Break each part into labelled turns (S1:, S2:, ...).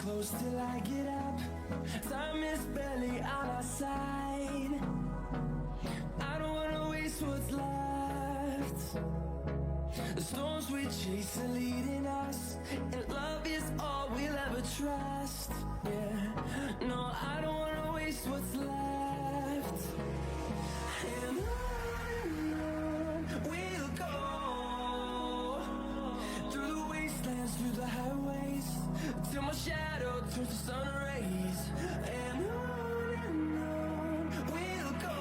S1: close till I get up. Time is barely on our side. I don't wanna waste what's left. The storms we chase are leading us, and love is all we'll ever trust. Yeah, no, I don't wanna waste what's left. And on we'll go, through the wastelands, through the highways, till my shadow turns to sun rays. And on we'll go,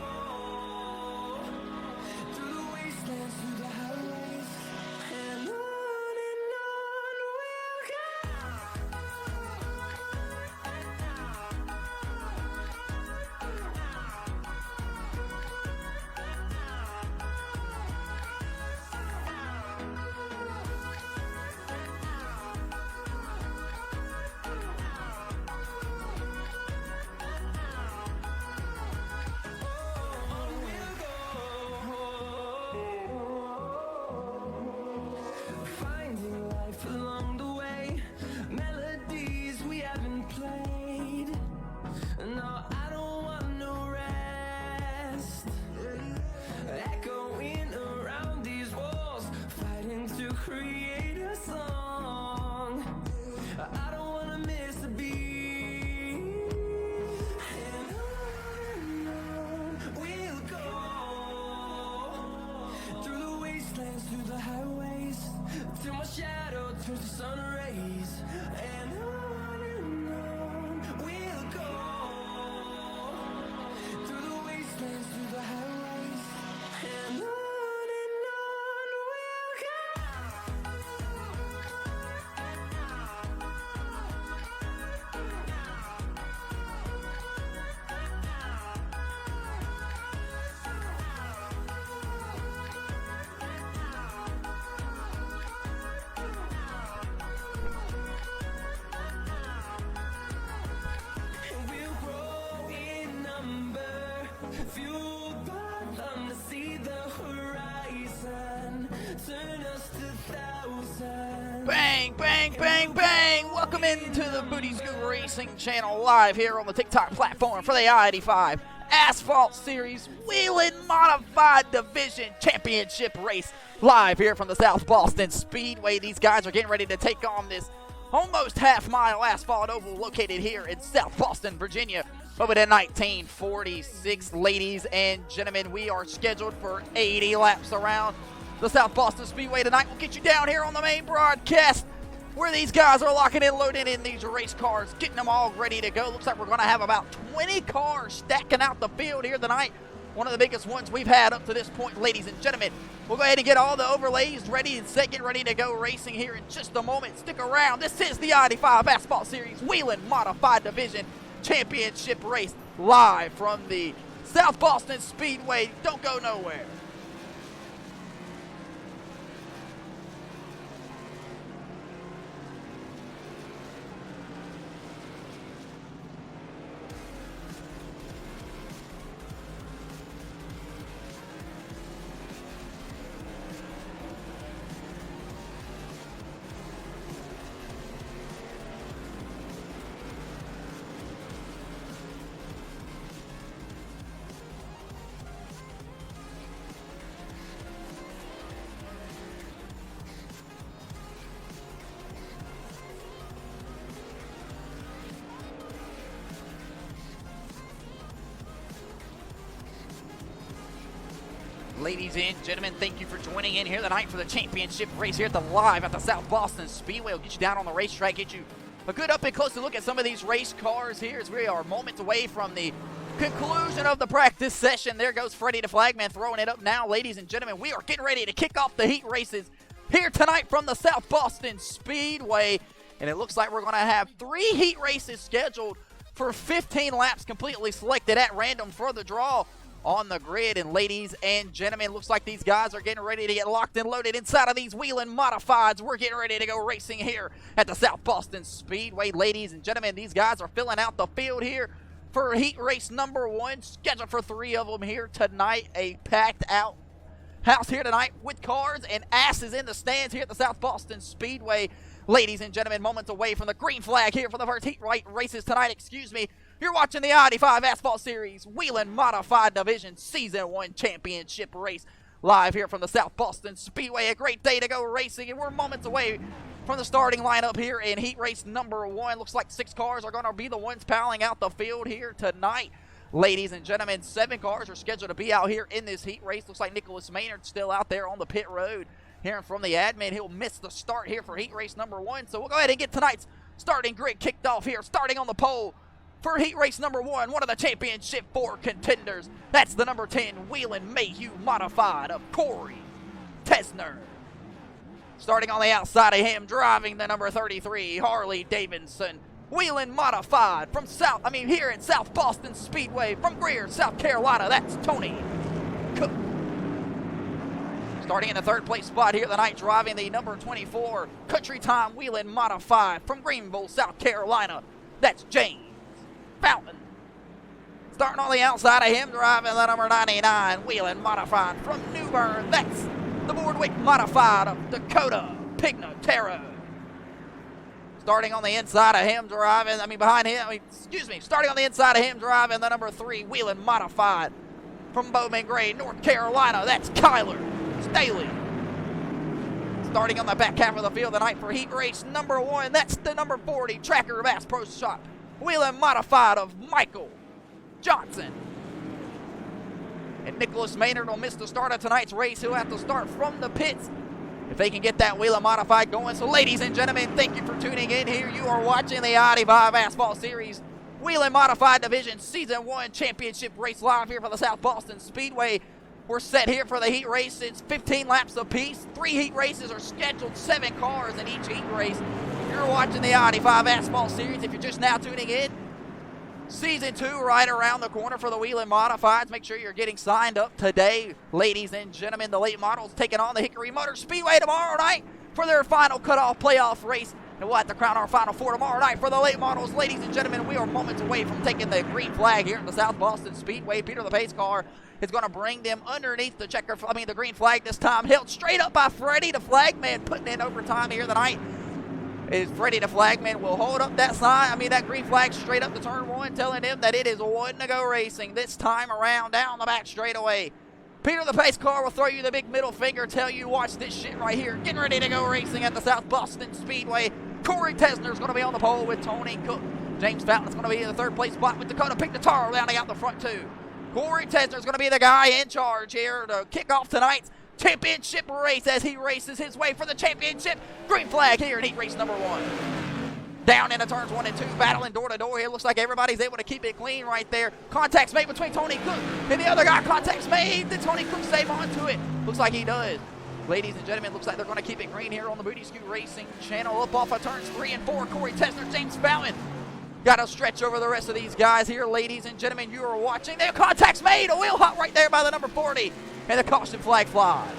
S1: through the wastelands, through the highways, and on we'll finding life along the way, melodies we haven't played. No, I don't want no rest. Echoing around these walls, fighting to create a song. I don't wanna miss a beat. And on we'll go, through the wastelands, through the highways, till my shadow turns to sun rays. And on we'll go, through the wastelands, through the highways, and on we'll go. And we'll grow in number, fueled by them to see the horizon, turn us to thousands.
S2: Bang, bang, bang, bang! Welcome into the Booty Scoot Racing channel live here on the TikTok platform for the I-85 Asphalt Series Wheeling Modified Division Championship race live here from the South Boston Speedway. These guys are getting ready to take on this almost half-mile asphalt oval located here in South Boston, Virginia. Over to 1946, ladies and gentlemen, we are scheduled for 80 laps around the South Boston Speedway tonight. We'll get you down here on the main broadcast where these guys are locking and loading in these race cars, getting them all ready to go. Looks like we're going to have about 20 cars stacking out the field here tonight. One of the biggest ones we've had up to this point, ladies and gentlemen. We'll go ahead and get all the overlays ready and set, get ready to go racing here in just a moment. Stick around. This is the I-85 Asphalt Series Wheeling Modified Division Championship race live from the South Boston Speedway. Don't go nowhere. Ladies and gentlemen, thank you for joining in here tonight for the championship race here at the live at the South Boston Speedway. We'll get you down on the racetrack, get you a good up and close look at some of these race cars here as we are moments away from the conclusion of the practice session. There goes Freddie the Flagman throwing it up now. Ladies and gentlemen, we are getting ready to kick off the heat races here tonight from the South Boston Speedway. And it looks like we're going to have 3 heat races scheduled for 15 laps completely selected at random for the draw on the grid. And ladies and gentlemen, looks like these guys are getting ready to get locked and loaded inside of these Wheeling Modifieds. We're getting ready to go racing here at the South Boston Speedway. Ladies and gentlemen, these guys are filling out the field here for heat race number 1, scheduled for 3 of them here tonight. A packed out house here tonight with cars and asses in the stands here at the South Boston Speedway. Ladies and gentlemen, moments away from the green flag here for the first heat races tonight. You're watching the I-85 Asphalt Series Wheelen Modified Division Season 1 Championship race live here from the South Boston Speedway. A great day to go racing, and we're moments away from the starting lineup here in heat race number 1. Looks like 6 cars are going to be the ones palling out the field here tonight. Ladies and gentlemen, 7 cars are scheduled to be out here in this heat race. Looks like Nicholas Maynard's still out there on the pit road. Hearing from the admin, he'll miss the start here for heat race number 1. So we'll go ahead and get tonight's starting grid kicked off here. Starting on the pole for heat race number 1, one of the championship 4 contenders. That's the number 10 Wheelen Mayhew Modified of Corey Tesner. Starting on the outside of him, driving the number 33 Harley Davidson Wheelen Modified from here at South Boston Speedway from Greer, South Carolina. That's Tony Cook. Starting in the 3rd place spot here tonight, driving the number 24 Country Time Wheelen Modified from Greenville, South Carolina. That's James Fountain. Starting on the outside of him, driving the number 99 Wheelen Modified from New Bern. That's the Boardwick Modified of Dakota Pignataro. Starting on the inside of him, starting on the inside of him, driving the number 3 Wheelen Modified from Bowman Gray, North Carolina. That's Kyler Staley. Starting on the back half of the field tonight for heat race number 1, that's the number 40 Tracker Bass Pro Shop Wheelen Modified of Michael Johnson. And Nicholas Maynard will miss the start of tonight's race. He'll have to start from the pits if they can get that Wheelen Modified going. So ladies and gentlemen, thank you for tuning in here. You are watching the I-85 Asphalt Series Wheelen Modified Division Season 1 Championship race live here for the South Boston Speedway. We're set here for the heat race. It's 15 laps apiece. 3 heat races are scheduled, 7 cars in each heat race. You're watching the I-85 Asphalt Series. If you're just now tuning in, Season 2 right around the corner for the Wheelen Modifieds. Make sure you're getting signed up today. Ladies and gentlemen, the late models taking on the Hickory Motor Speedway tomorrow night for their final cutoff playoff race. And we'll have to crown our Final 4 tomorrow night for the late models. Ladies and gentlemen, we are moments away from taking the green flag here at the South Boston Speedway. Peter the Pace car is going to bring them underneath the green flag this time. Held straight up by Freddie the Flagman, putting in overtime here tonight. Is Freddie the Flagman will hold up that green flag straight up to turn 1, telling him that it is 1 to go racing this time around down the back straightaway. Peter the Pace car will throw you the big middle finger, tell you watch this shit right here. Getting ready to go racing at the South Boston Speedway. Corey Tesner is going to be on the pole with Tony Cook. James Fountain is going to be in the 3rd place spot with Dakota Pignataro rounding out the front 2. Corey Tesner is going to be the guy in charge here to kick off tonight's championship race as he races his way for the championship. Green flag here in heat race number 1. Down into turns 1 and 2, battling door to door here. Looks like everybody's able to keep it clean right there. Contacts made between Tony Cook and the other guy. Contacts made. Did Tony Cook save onto it? Looks like he does. Ladies and gentlemen, looks like they're going to keep it green here on the Booty Scoot Racing channel. Up off of turns 3 and 4, Corey Tesner, James Fountain. Got to stretch over the rest of these guys here. Ladies and gentlemen, you are watching. Their contacts made. A wheel hop right there by the number 40. And the caution flag flies.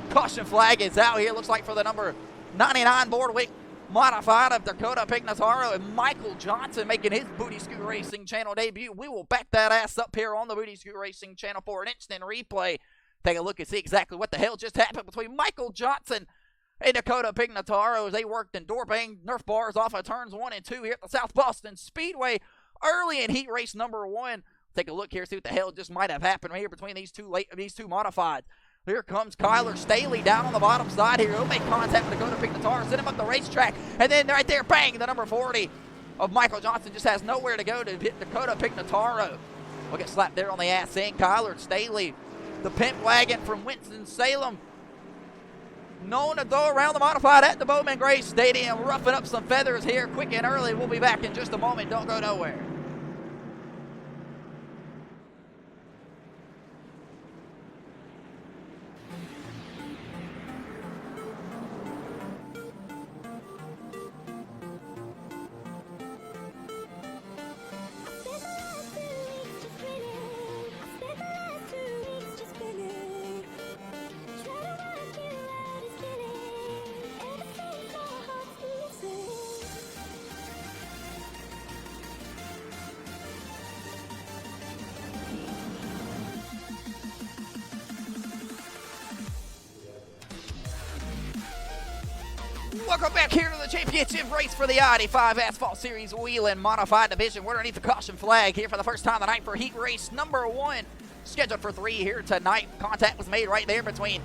S2: Caution flag is out here. Looks like for the number 99 Boardwick Modified of Dakota Pignataro and Michael Johnson making his Booty Scoot Racing channel debut. We will back that ass up here on the Booty Scoot Racing channel for an instant replay. Take a look and see exactly what the hell just happened between Michael Johnson and Dakota Pignataro as they worked in door bang Nerf bars off of turns 1 and 2 here at the South Boston Speedway early in heat race number 1. Take a look here, see what the hell just might have happened right here between these two modifieds. Here comes Kyler Staley down on the bottom side here. He'll make contact with Dakota Pignataro, send him up the racetrack, and then right there, bang, the number 40 of Michael Johnson just has nowhere to go to hit Dakota Pignataro. We'll get slapped there on the ass in. Kyler Staley, the pimp wagon from Winston-Salem, known to go around the modified at the Bowman Gray Stadium, roughing up some feathers here quick and early. We'll be back in just a moment. Don't go nowhere. Welcome back here to the championship race for the I-85 Asphalt Series WHELEN Modified Division. We're underneath the caution flag here for the first time tonight for heat race number 1. Scheduled for 3 here tonight. Contact was made right there between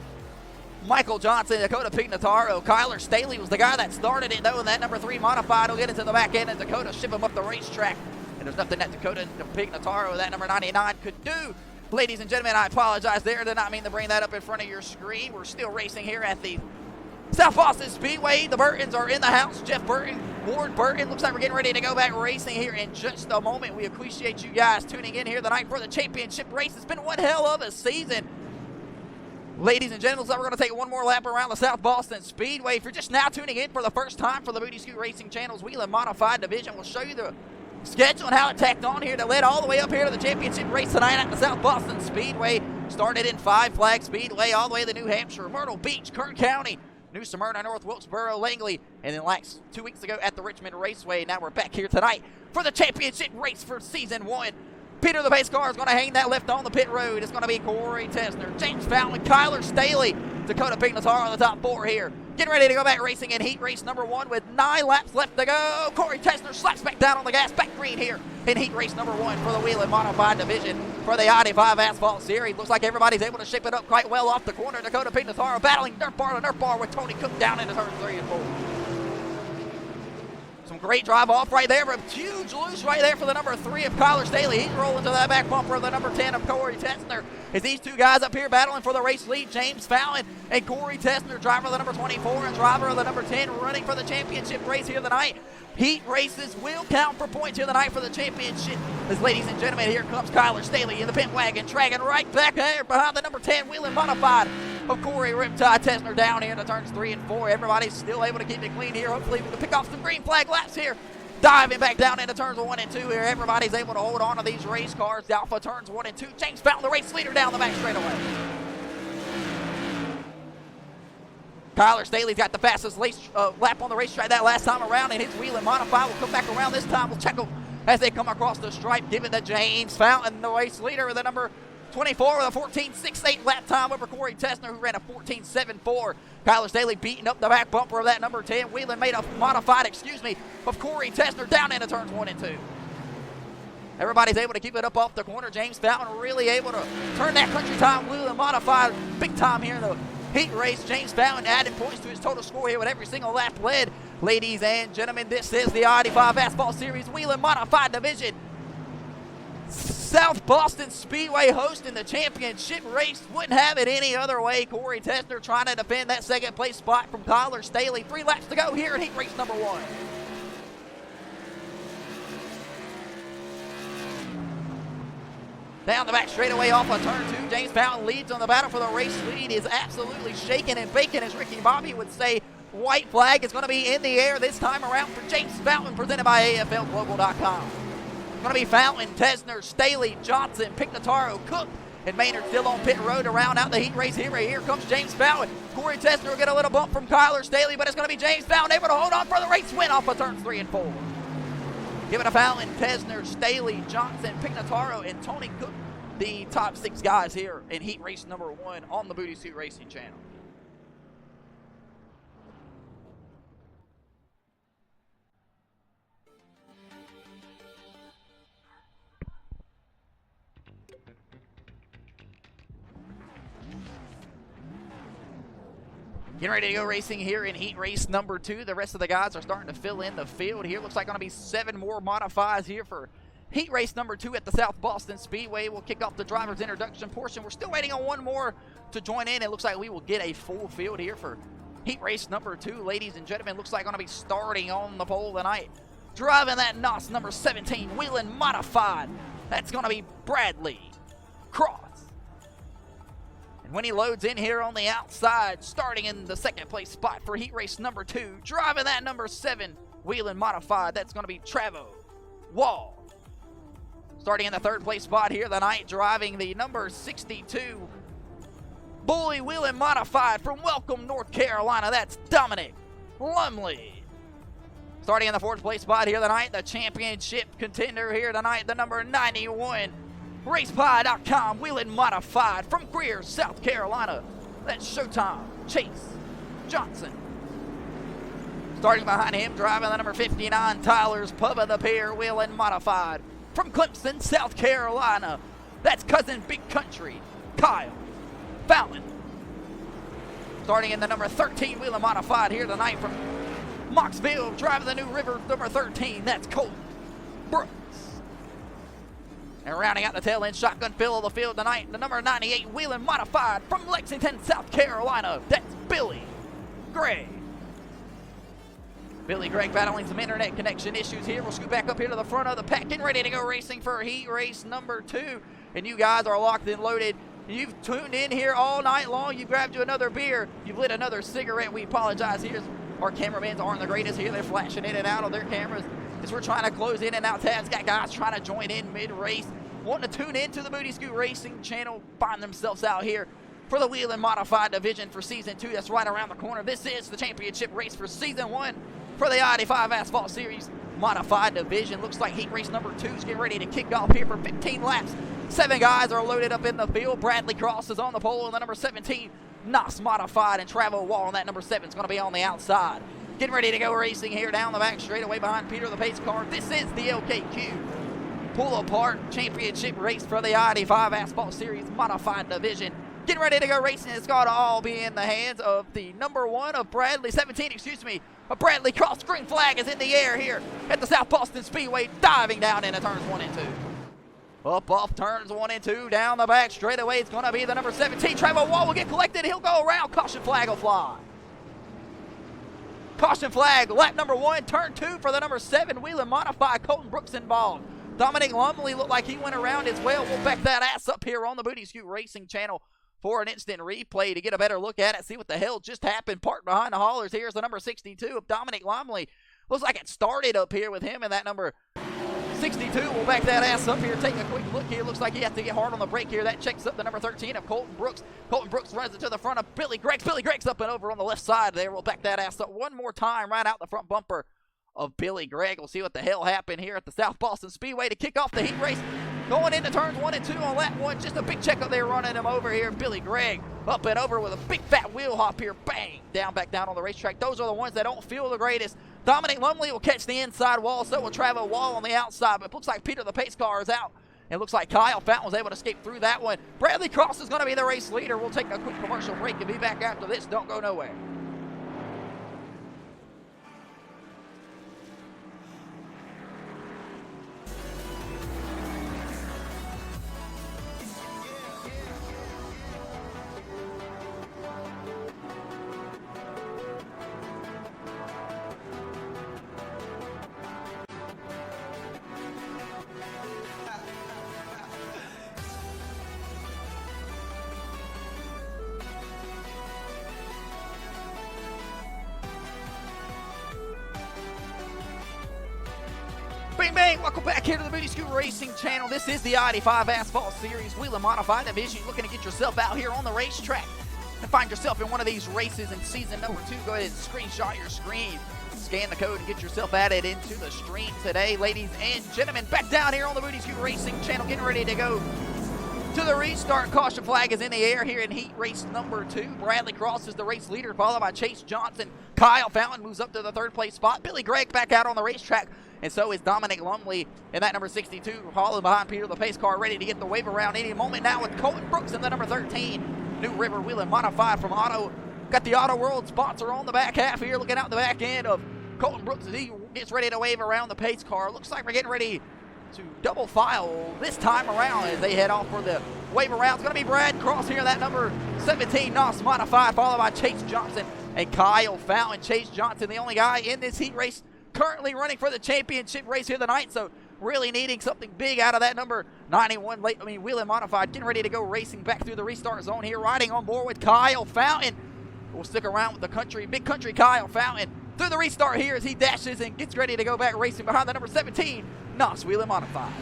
S2: Michael Johnson and Dakota Pignataro. Kyler Staley was the guy that started it, though, and that number 3 modified will get into the back end, and Dakota ship him up the racetrack. And there's nothing that Dakota Pignataro, that number 99, could do. Ladies and gentlemen, I apologize there. Did not mean to bring that up in front of your screen. We're still racing here at the South Boston Speedway. The Burtons are in the house. Jeff Burton, Ward Burton. Looks like we're getting ready to go back racing here in just a moment. We appreciate you guys tuning in here tonight for the championship race. It's been one hell of a season. Ladies and gentlemen, so we're going to take one more lap around the South Boston Speedway. If you're just now tuning in for the first time for the Booty Scoot Racing Channel's WHELEN Modified Division, we'll show you the schedule and how it tacked on here to lead all the way up here to the championship race tonight at the South Boston Speedway. Started in Five Flag Speedway all the way to New Hampshire, Myrtle Beach, Kern County, New Smyrna, North Wilkesboro, Langley, and then last 2 weeks ago at the Richmond Raceway. Now we're back here tonight for the championship race for season 1. Peter the Pace Car is going to hang that left on the pit road. It's going to be Corey Tessner, James Fountain, Kyler Staley, Dakota Pignataro on the top 4 here. Getting ready to go back racing in heat race number 1 with 9 laps left to go. Corey Tessner slaps back down on the gas, back green here in heat race number 1 for the WHELEN Modified Division for the I-85 Asphalt Series. Looks like everybody's able to shape it up quite well off the corner. Dakota Pignataro battling dirt bar to dirt bar with Tony Cook down into turns 3 and 4. Some great drive off right there, but huge loose right there for the number 3 of Kyler Staley. He's rolling to that back bumper of the number 10 of Corey Tessner. As these two guys up here battling for the race lead, James Fountain and Corey Tessner, driver of the number 24 and driver of the number 10, running for the championship race here tonight. Heat races will count for points here tonight for the championship. As ladies and gentlemen, here comes Kyler Staley in the pit wagon, dragging right back there behind the number 10 WHELEN Modified of Corey Riptide Tessner down here to turns 3 and 4. Everybody's still able to keep it clean here. Hopefully we can pick off some green flag laps here. Diving back down into turns 1 and 2 here. Everybody's able to hold on to these race cars. The Alpha turns 1 and 2. James Fountain, the race leader, down the back straightaway. Kyler Staley's got the fastest lap on the racetrack that last time around, and his WHELEN Modified will come back around this time. We'll check them as they come across the stripe, giving the James Fountain, the race leader, with the number 24 with a 14.68 lap time over Corey Tessner, who ran a 14.74. Kyler Staley beating up the back bumper of that number 10. WHELEN Modified, of Corey Tessner down into turns 1 and 2. Everybody's able to keep it up off the corner. James Fountain really able to turn that country time WHELEN Modified big time here in the heat race. James Fountain adding points to his total score here with every single lap led. Ladies and gentlemen, this is the I-85 Asphalt Series WHELEN Modified Division. South Boston Speedway hosting the championship race. Wouldn't have it any other way. Corey Tessner trying to defend that second place spot from Kyler Staley. 3 laps to go here in heat race number 1. Down the back straightaway off of turn 2. James Fountain leads on the battle for the race lead. Is absolutely shaking and baking, as Ricky Bobby would say. White flag is going to be in the air this time around for James Fountain, presented by AFLglobal.com. Going to be Fountain, Tessner, Staley, Johnson, Pignataro, Cook, and Maynard still on pit road to round out the heat race here. Right here comes James Fountain. Corey Tessner will get a little bump from Kyler Staley, but it's going to be James Fountain able to hold on for the race win off of turns 3 and 4. Give it to Fountain, Tessner, Staley, Johnson, Pignataro, and Tony Cook, the top 6 guys here in heat race number 1 on the Booty Scoot Racing Channel. Getting ready to go racing here in heat race number 2. The rest of the guys are starting to fill in the field here. Looks like going to be 7 more modifies here for heat race number 2 at the South Boston Speedway. We'll kick off the driver's introduction portion. We're still waiting on one more to join in. It looks like we will get a full field here for heat race number 2. Ladies and gentlemen, looks like going to be starting on the pole tonight. Driving that NOS number 17, WHELEN Modified. That's going to be Bradley Cross. When he loads in here on the outside, starting in the second place spot for heat race number 2, driving that number 7 WHELEN Modified, that's going to be Travo Wall. Starting in the third place spot here tonight, driving the number 62 Bully WHELEN Modified from Welcome, North Carolina, that's Dominic Lumley. Starting in the fourth place spot here tonight, the championship contender here tonight, the number 91 RacePie.com WHELEN Modified from Greer, South Carolina. That's Showtime Chase Johnson. Starting behind him, driving the number 59, Tyler's Pub of the Pier, Wheelen Modified. From Clemson, South Carolina, that's cousin Big Country, Kyle Fountain. Starting in the number 13, Wheelen Modified here tonight from Moxville, driving the New River, number 13, that's Colton Brooks. And rounding out the tail end, shotgun fill of the field tonight, the number 98, Wheelen Modified from Lexington, South Carolina, that's Billy Gregg. Billy Gregg battling some internet connection issues here. We'll scoot back up here to the front of the pack, getting ready to go racing for heat race number 2. And you guys are locked and loaded. You've tuned in here all night long. You've grabbed you another beer. You've lit another cigarette. We apologize here. Our cameramans aren't the greatest here. They're flashing in and out of their cameras as we're trying to close in and out tabs. Got guys trying to join in mid-race, wanting to tune into the Booty Scoot Racing channel, find themselves out here for the Wheelen Modified Division for Season 2. That's right around the corner. This is the championship race for Season 1 for the I-85 Asphalt Series Modified Division. Looks like heat race number 2 is getting ready to kick off here for 15 laps. 7 guys are loaded up in the field. Bradley Cross is on the pole, and the number 17, Nos Modified, and Travel Wall on that number 7 is going to be on the outside. Getting ready to go racing here down the back straight away behind Peter the Pace car. This is the LKQ Pull Apart Championship race for the I-85 Asphalt Series Modified Division. Getting ready to go racing. It's got to all be in the hands of the number 1 of Bradley, 17, excuse me, of Bradley Cross. Green flag is in the air here at the South Boston Speedway, diving down into turns 1 and 2. Up off turns 1 and 2, down the back straight away. It's going to be the number 17. Trevor Wall will get collected. He'll go around. Caution flag will fly. Caution flag, lap number 1, turn 2 for the number 7, Wheelen Modified. Colton Brooks involved. Dominic Lumley looked like he went around as well. We'll back that ass up here on the Booty Scoot Racing channel for an instant replay to get a better look at it, see what the hell just happened. Parked behind the haulers. Here's the number 62 of Dominic Lumley. Looks like it started up here with him and that number 62. We'll back that ass up here, take a quick look here. Looks like he has to get hard on the brake here. That checks up the number 13 of Colton Brooks. Colton Brooks runs it to the front of Billy Gregg. Billy Gregg's up and over on the left side there. We'll back that ass up one more time right out the front bumper of Billy Gregg. We'll see what the hell happened here at the South Boston Speedway to kick off the heat race. Going into turns 1 and 2 on lap 1. Just a big checkup there running him over here. Billy Gregg up and over with a big fat wheel hop here. Bang! Back down on the racetrack. Those are the ones that don't feel the greatest. Dominic Lumley will catch the inside wall. So will Travis Wall on the outside. But it looks like Peter the Pace car is out. It looks like Kyle Fountain was able to escape through that one. Bradley Cross is going to be the race leader. We'll take a quick commercial break and be back after this. Don't go nowhere. Bang, bang! Welcome back here to the Booty Scoot Racing channel. This is the I-85 Asphalt Series Wheelen Modified Division. Looking to get yourself out here on the racetrack and find yourself in one of these races in season number 2. Go ahead and screenshot your screen. Scan the code and get yourself added into the stream today, ladies and gentlemen. Back down here on the Booty Scoot Racing channel, getting ready to go to the restart. Caution flag is in the air here in heat race number 2. Bradley Cross is the race leader, followed by Chase Johnson. Kyle Fountain moves up to the 3rd place spot. Billy Gregg back out on the racetrack. And so is Dominic Lumley in that number 62, followed behind Peter the Pace car, ready to get the wave around any moment now with Colton Brooks in the number 13. New River Wheelen Modified from Auto. Got the Auto World sponsor on the back half here, looking out the back end of Colton Brooks as he gets ready to wave around the Pace car. Looks like we're getting ready to double file this time around as they head off for the wave around. It's going to be Brad Cross here, that number 17, Nos Modified, followed by Chase Johnson and Kyle Fountain. Chase Johnson, the only guy in this heat race currently running for the championship race here tonight, so really needing something big out of that number 91 Wheelen Modified. Getting ready to go racing back through the restart zone here, riding on board with Kyle Fountain. We'll stick around with the big country Kyle Fountain through the restart here as he dashes and gets ready to go back racing behind the number 17 Nos Wheelen Modified.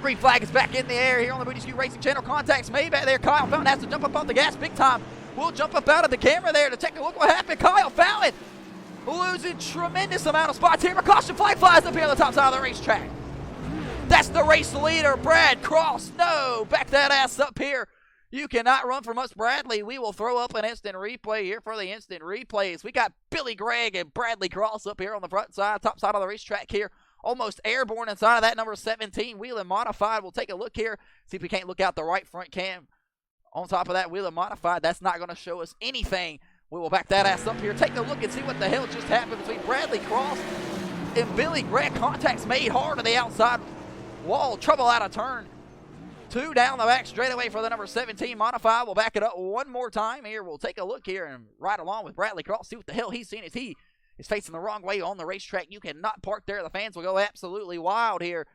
S2: Green flag is back in the air here on the Booty Scoot Racing channel. Contacts made back there. Kyle Fountain has to jump up on the gas big time. We'll jump up out of the camera there to take a look what happened. Kyle Fountain losing tremendous amount of spots here. Caution flag flies up here on the top side of the racetrack. That's the race leader, Brad Cross. No, back that ass up here You cannot run from us, Bradley. We will throw up an instant replay here for the instant replays. We got Billy Gregg and Bradley Cross up here on the front side, top side of the racetrack here. Almost airborne inside of that number 17, WHELEN Modified. We'll take a look here, see if we can't look out the right front cam. On top of that, WHELEN Modified, that's not going to show us anything. We will back that ass up here. Take a look and see what the hell just happened between Bradley Cross and Billy Gregg. Contacts made hard on the outside wall. Trouble out of turn 2 down the back straightaway for the number 17 Modified. We'll back it up one more time here. We'll take a look here and ride along with Bradley Cross. See what the hell he's seen as he is facing the wrong way on the racetrack. You cannot park there. The fans will go absolutely wild here.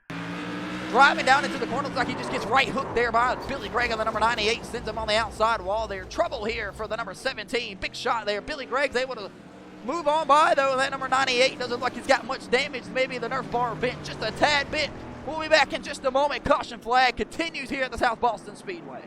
S2: Driving down into the corner, looks like he just gets right hooked there by Billy Gregg on the number 98. Sends him on the outside wall there. Trouble here for the number 17. Big shot there. Billy Gregg's able to move on by, though. That number 98 doesn't look like he's got much damage. Maybe the Nerf bar bent just a tad bit. We'll be back in just a moment. Caution flag continues here at the South Boston Speedway.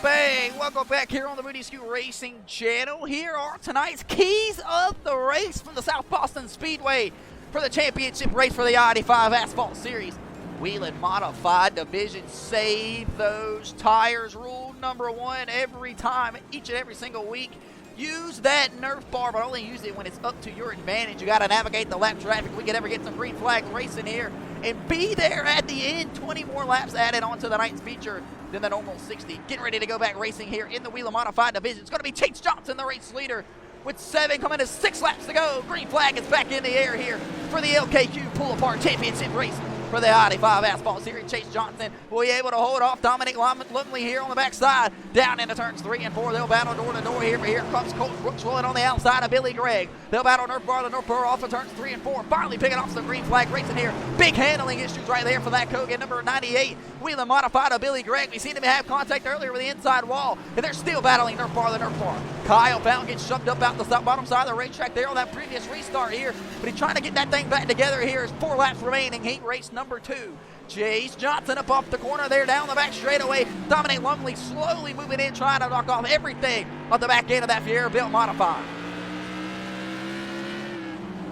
S2: Bang! Welcome back here on the Booty Scoot Racing channel. Here are tonight's keys of the race from the South Boston Speedway for the championship race for the I-85 Asphalt Series. WHELEN Modified Division. Save those tires. Rule number 1 every time, each and every single week. Use that Nerf bar, but only use it when it's up to your advantage. You got to navigate the lap traffic. We can ever get some green flag racing here and be there at the end. 20 more laps added on to the night's feature than the normal 60. Getting ready to go back racing here in the WHELEN Modified Division. It's going to be Chase Johnson, the race leader, with 7 coming to 6 laps to go. Green flag is back in the air here for the LKQ Pull-Apart Championship race for the I-85 Asphalt Series. Chase Johnson will be able to hold off Dominic Lumley here on the backside. Down into turns 3 and 4. They'll battle door to door here. But here comes Colt Brooks rolling on the outside of Billy Gregg. They'll battle the Nerf bar off of turns 3 and 4. Finally picking off some green flag racing here. Big handling issues right there for that Kogan number 98. WHELEN Modified of Billy Gregg. We seen him have contact earlier with the inside wall. And they're still battling the Nerf bar. Kyle Fountain gets shoved up out the bottom side of the racetrack there on that previous restart here. But he's trying to get that thing back together here. As 4 laps remaining. Heat race number 2. Chase Johnson up off the corner there, down the back straightaway. Dominic Lumley slowly moving in, trying to knock off everything off the back end of that Fiero-built Modified.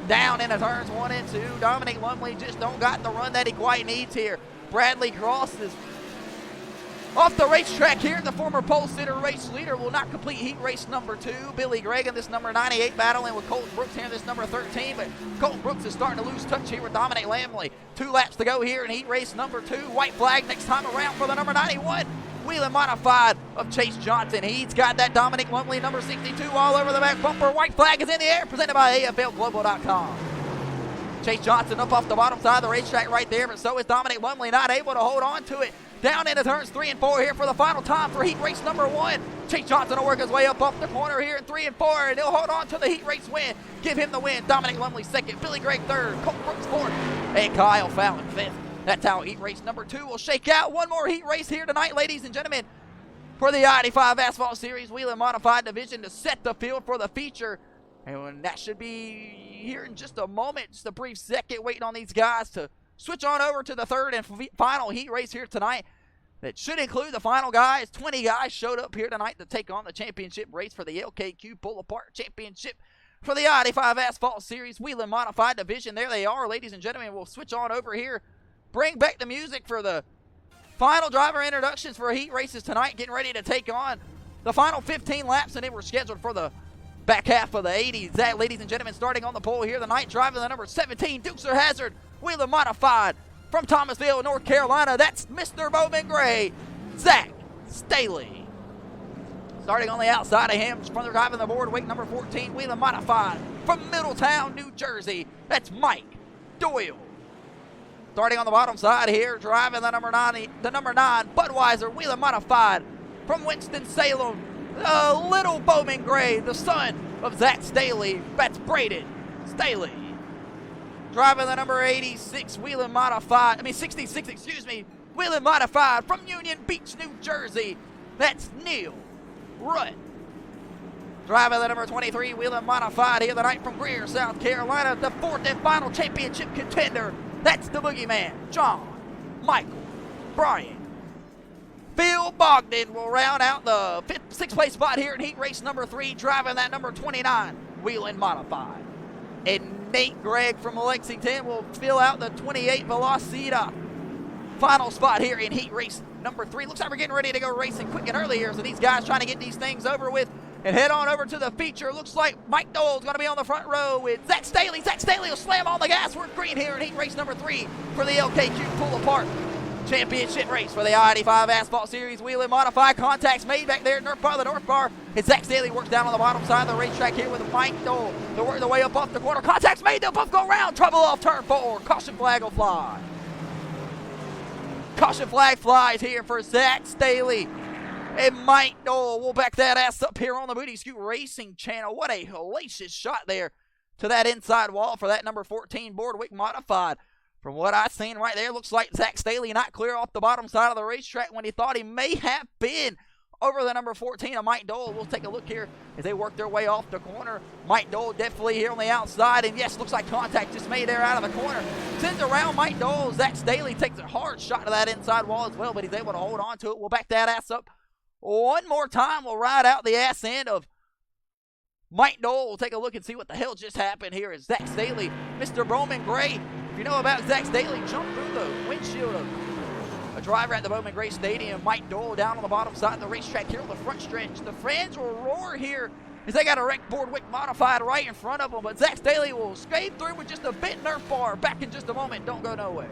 S2: Down into turns 1 and 2. Dominic Lumley just don't got the run that he quite needs here. Bradley Cross is off the racetrack here. The former pole sitter race leader will not complete heat race number 2. Billy Gregg in this number 98 battling with Colt Brooks here in this number 13. But Colt Brooks is starting to lose touch here with Dominic Lumley. 2 laps to go here in heat race number 2. White flag next time around for the number 91. WHELEN Modified of Chase Johnson. He's got that Dominic Lumley number 62 all over the back bumper. White flag is in the air, presented by AFLglobal.com. Chase Johnson up off the bottom side of the racetrack right there, but so is Dominic Lumley, not able to hold on to it. Down into turns 3 and 4 here for the final time for heat race number 1. Chase Johnson will work his way up off the corner here in 3 and 4, and he'll hold on to the heat race win. Give him the win. Dominic Lumley 2nd, Billy Gregg 3rd, Colt Brooks 4th, and Kyle Fountain 5th. That's how heat race number 2 will shake out. One more heat race here tonight, ladies and gentlemen, for the I-85 Asphalt Series WHELEN Modified Division to set the field for the feature. And that should be here in just a moment, just a brief second, waiting on these guys to switch on over to the 3rd and final heat race here tonight. That should include the final guys. 20 guys showed up here tonight to take on the championship race for the LKQ Pull-Apart Championship for the I-85 Asphalt Series WHELEN Modified Division. There they are, ladies and gentlemen. We'll switch on over here, bring back the music for the final driver introductions for heat races tonight, getting ready to take on the final 15 laps, and then we're scheduled for the back half of the 80s. That, ladies and gentlemen, starting on the pole here tonight, driving the number 17, Dukes or Hazard, WHELEN Modified from Thomasville, North Carolina. That's Mr. Bowman Gray, Zach Staley. Starting on the outside of him, from the driving the board, weight number 14, WHELEN Modified from Middletown, New Jersey. That's Mike Doyle. Starting on the bottom side here, driving the number 9, Budweiser, WHELEN Modified from Winston-Salem, little Bowman Gray, the son of Zach Staley. That's Braden Staley. Driving the number 86 Wheelen Modified, 66, excuse me, Wheelen Modified from Union Beach, New Jersey. That's Neil Rutt. Driving the number 23 Wheelen Modified here tonight from Greer, South Carolina, the fourth and final championship contender. That's the boogeyman, John Michael Bryant. Phil Bogdan will round out the sixth place spot here in heat race number 3, driving that number 29 Wheelen Modified. And Nate Gregg from Lexington will fill out the 28 Velocita. Final spot here in heat race number 3. Looks like we're getting ready to go racing quick and early here, so these guys trying to get these things over with and head on over to the feature. Looks like Mike Dole's going to be on the front row with Zach Staley. Zach Staley will slam on the gas. We're green here in heat race number 3 for the LKQ Pull Apart Championship race for the I-85 Asphalt Series Wheelen Modified. Contacts made back there at the North Bar. And Zach Staley works down on the bottom side of the racetrack here with Mike Dole. They're working their way up off the corner. Contacts made. They'll both go around. Trouble off turn 4. Caution flag will fly. Caution flag flies here for Zach Staley. And Mike Dole will back that ass up here on the Booty Scoot Racing channel. What a hellacious shot there to that inside wall for that number 14 Boardwick Modified. From what I've seen right there, looks like Zach Staley not clear off the bottom side of the racetrack when he thought he may have been over the number 14 of Mike Dole. We'll take a look here as they work their way off the corner. Mike Dole definitely here on the outside, and yes, looks like contact just made there out of the corner. Sends around Mike Dole. Zach Staley takes a hard shot to that inside wall as well, but he's able to hold on to it. We'll back that ass up one more time. We'll ride out the ass end of Mike Dole. We'll take a look and see what the hell just happened here as Zach Staley, Mr. Bowman Gray. If you know about Zach Staley, jumped through the windshield of a driver at the Bowman Gray Stadium. Mike Dole down on the bottom side of the racetrack here on the front stretch. The fans will roar here as they got a wrecked Boardwick Modified right in front of them. But Zach Staley will skate through with just a bit Nerf bar. Back in just a moment. Don't go nowhere.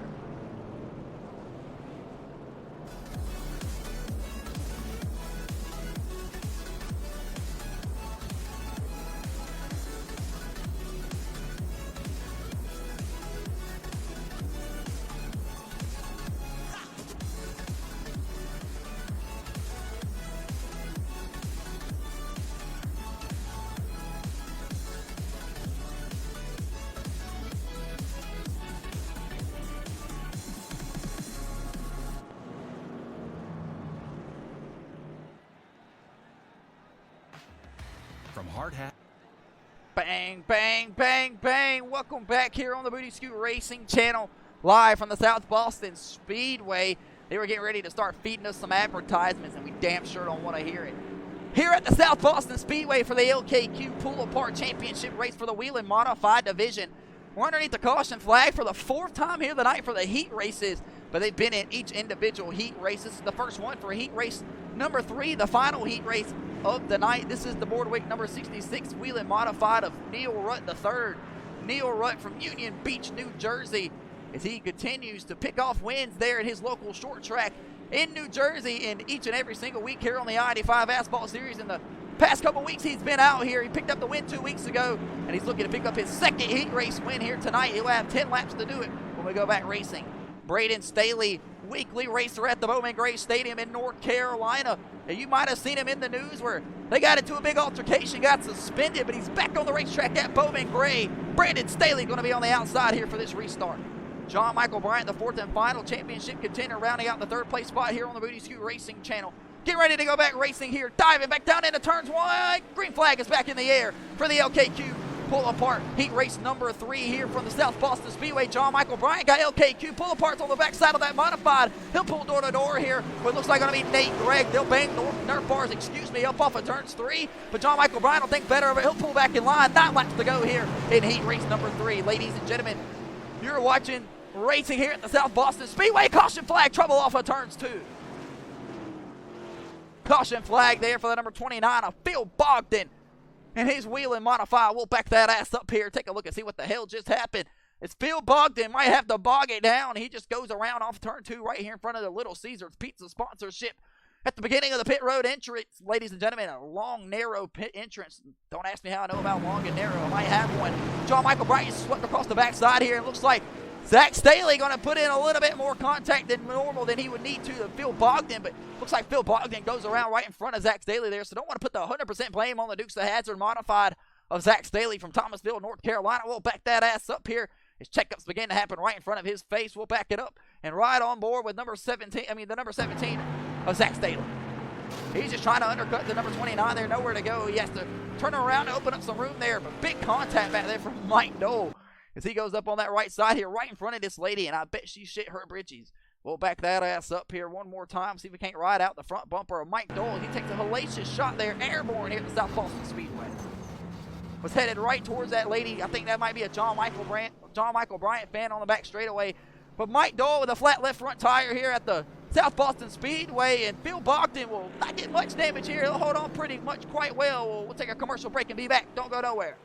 S3: From Hard Hat.
S2: Bang, bang, bang, bang. Welcome back here on the Booty Scoot Racing channel, live from the South Boston Speedway. They were getting ready to start feeding us some advertisements, and we damn sure don't want to hear it. Here at the South Boston Speedway for the LKQ Pull Apart Championship race for the Wheelen Modified Division. We're underneath the caution flag for the 4th time here tonight for the heat races, but they've been in each individual heat race. This is the first one for heat race number 3, the final heat race of the night. This is the Boardwick number 66 Wheelen Modified of Neil Rutt III. Neil Rutt from Union Beach, New Jersey, as he continues to pick off wins there at his local short track in New Jersey in each and every single week here on the I-85 Asphalt Series. In the past couple weeks he's been out here. He picked up the win 2 weeks ago, and he's looking to pick up his 2nd heat race win here tonight. He'll have 10 laps to do it when we go back racing. Braden Staley, weekly racer at the Bowman Gray Stadium in North Carolina. And you might have seen him in the news where they got into a big altercation, got suspended, but he's back on the racetrack at Bowman Gray. Braden Staley going to be on the outside here for this restart. John Michael Bryant, the 4th and final championship contender, rounding out the 3rd place spot here on the Booty Scoot Racing channel. Get ready to go back racing here, diving back down into turns 1. Green flag is back in the air for the LKQ Pull Apart heat race number 3 here from the South Boston Speedway. John Michael Bryant got LKQ Pull Aparts on the backside of that modified. He'll pull door to door here. What looks like going to be Nate Gregg. They'll bang Nerf bars, up off of turns 3. But John Michael Bryant will think better of it. He'll pull back in line. 9 laps to go here in heat race number 3. Ladies and gentlemen, you're watching racing here at the South Boston Speedway. Caution flag, trouble off of turns 2. Caution flag there for the number 29 of Phil Bogdan and his Wheelen Modified. We'll back that ass up here. Take a look and see what the hell just happened. It's Phil Bogdan might have to bog it down. He just goes around off turn 2 right here in front of the Little Caesars Pizza sponsorship. At the beginning of the pit road entrance, ladies and gentlemen, a long, narrow pit entrance. Don't ask me how I know about long and narrow. I might have one. John Michael Bryant swept across the backside here. It looks like Zach Staley going to put in a little bit more contact than normal than he would need to Phil Bogdan, but looks like Phil Bogdan goes around right in front of Zach Staley there, so don't want to put the 100% blame on the Dukes of Hazzard modified of Zach Staley from Thomasville, North Carolina. We'll back that ass up here as checkups begin to happen right in front of his face. We'll back it up and ride on board with the number 17 of Zach Staley. He's just trying to undercut the number 29 there, nowhere to go. He has to turn around and open up some room there, but big contact back there from Mike Dole as he goes up on that right side here, right in front of this lady, and I bet she shit her britches. We'll back that ass up here one more time, see if we can't ride out the front bumper of Mike Dole. He takes a hellacious shot there, airborne here at the South Boston Speedway. Was headed right towards that lady. I think that might be a John Michael Bryant fan on the back straightaway. But Mike Dole with a flat left front tire here at the South Boston Speedway, and Phil Bogdan will not get much damage here. He'll hold on pretty much quite well. We'll take a commercial break and be back. Don't go nowhere.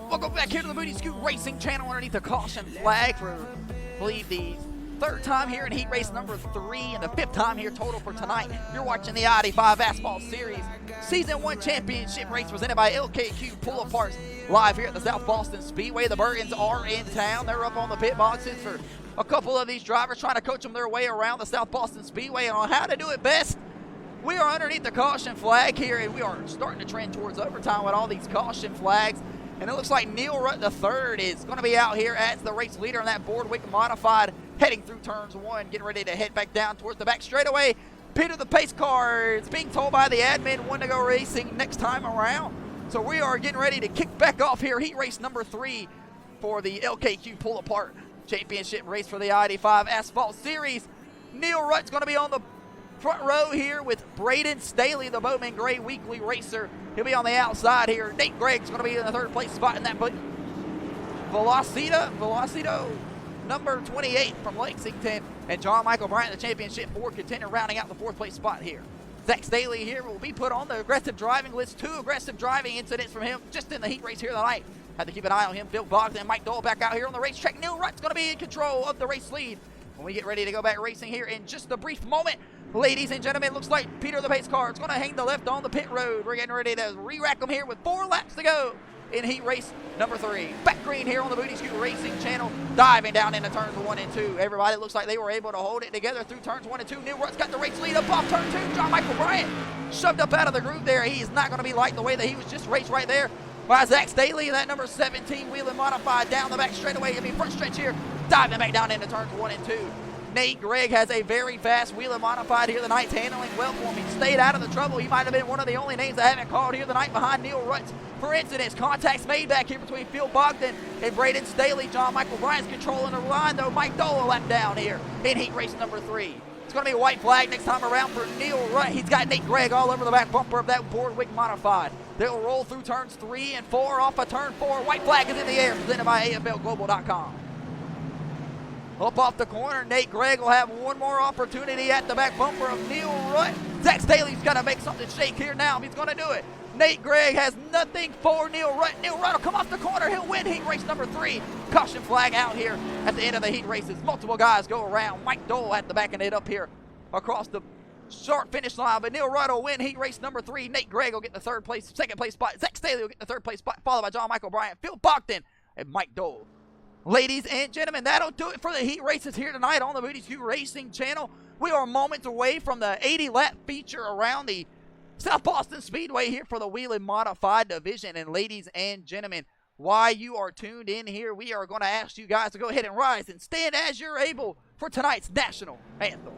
S2: Welcome back here to the Booty Scoot Racing channel underneath the caution flag for, I believe, the third time here in heat race number 3 and the 5th time here total for tonight. You're watching the I-85 Asphalt Series Season 1 Championship race presented by LKQ Pull Aparts live here at the South Boston Speedway. The Bergens are in town. They're up on the pit boxes for a couple of these drivers trying to coach them their way around the South Boston Speedway and on how to do it best. We are underneath the caution flag here, and we are starting to trend towards overtime with all these caution flags. And it looks like Neil Rutt III is going to be out here as the race leader in that Boardwick modified, heading through turns 1, getting ready to head back down towards the back straightaway. Peter the pace car is being told by the admin when to go racing next time around. So we are getting ready to kick back off here, heat race number 3 for the LKQ Pull Apart Championship race for the I-85 Asphalt Series. Neil Rutt's going to be on the front row here with Braden Staley, the Bowman Gray Weekly Racer. He'll be on the outside here. Nate Gregg's going to be in the 3rd place spot in that Velocito, number 28 from Lexington. And John Michael Bryant, the championship Ford contender, rounding out the 4th place spot here. Zach Staley here will be put on the aggressive driving list. 2 aggressive driving incidents from him just in the heat race here tonight. Had to keep an eye on him. Phil Bogdan and Mike Dole back out here on the racetrack. Neil Rutt's going to be in control of the race lead when we get ready to go back racing here in just a brief moment. Ladies and gentlemen, looks like Peter the pace car is going to hang the left on the pit road. We're getting ready to re-rack them here with 4 laps to go in heat race number 3. Back green here on the Booty Scoot Racing channel, diving down into turns 1 and 2. Everybody looks like they were able to hold it together through turns 1 and 2. Neil Rutt's got the race lead up off turn 2. John Michael Bryant shoved up out of the groove there. He is not going to be like the way that he was just raced right there by Zach Staley. That number 17 Wheeling modified down the back straightaway. Front stretch here, diving back down into turns 1 and 2. Nate Gregg has a very fast Wheeling modified here tonight, handling well for him. He stayed out of the trouble. He might have been one of the only names I haven't called here tonight behind Neil Rutt. For incidents, contacts made back here between Phil Bogdan and Braden Staley. John Michael Bryant's controlling the line, though. Mike Dole a lap down here in heat race number 3. It's going to be a white flag next time around for Neil Rutt. He's got Nate Gregg all over the back bumper of that Boardwick modified. They'll roll through turns 3 and 4 off of turn 4. White flag is in the air, presented by AFLglobal.com. Up off the corner, Nate Gregg will have one more opportunity at the back bumper of Neil Rutt. Zach Staley's got to make something shake here now if he's going to do it. Nate Gregg has nothing for Neil Rutt. Neil Rutt will come off the corner. He'll win heat race number 3. Caution flag out here at the end of the heat races. Multiple guys go around. Mike Dole at the back of it up here across the short finish line. But Neil Rutt will win heat race number 3. Nate Gregg will get the 3rd place, 2nd place spot. Zach Staley will get the 3rd place spot, followed by John Michael Bryant, Phil Bogdan, and Mike Dole. Ladies and gentlemen, that'll do it for the heat races here tonight on the Booty Scoot Racing channel. We are moments away from the 80-lap feature around the South Boston Speedway here for the Wheeling Modified Division. And ladies and gentlemen, while you are tuned in here, we are going to ask you guys to go ahead and rise and stand as you're able for tonight's national anthem.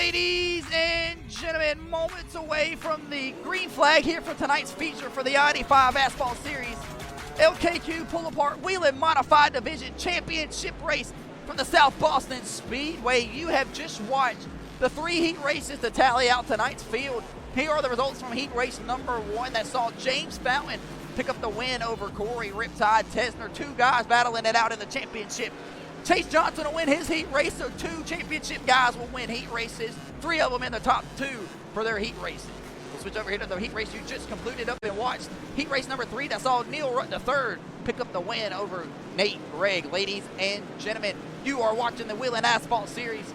S2: Ladies and gentlemen, moments away from the green flag here for tonight's feature for the I-85 Asphalt Series LKQ Pull-Apart Wheeling Modified Division Championship race from the South Boston Speedway. You have just watched the 3 heat races to tally out tonight's field. Here are the results from heat race number 1 that saw James Fountain pick up the win over Corey Riptide Tesner. 2 guys battling it out in the championship. Chase Johnson will win his heat race, so 2 championship guys will win heat races, 3 of them in the top 2 for their heat races. We'll switch over here to the heat race you just completed up and watched. Heat race number 3 that saw Neil Rutt III pick up the win over Nate Gregg. Ladies and gentlemen, you are watching the Wheeling Asphalt Series,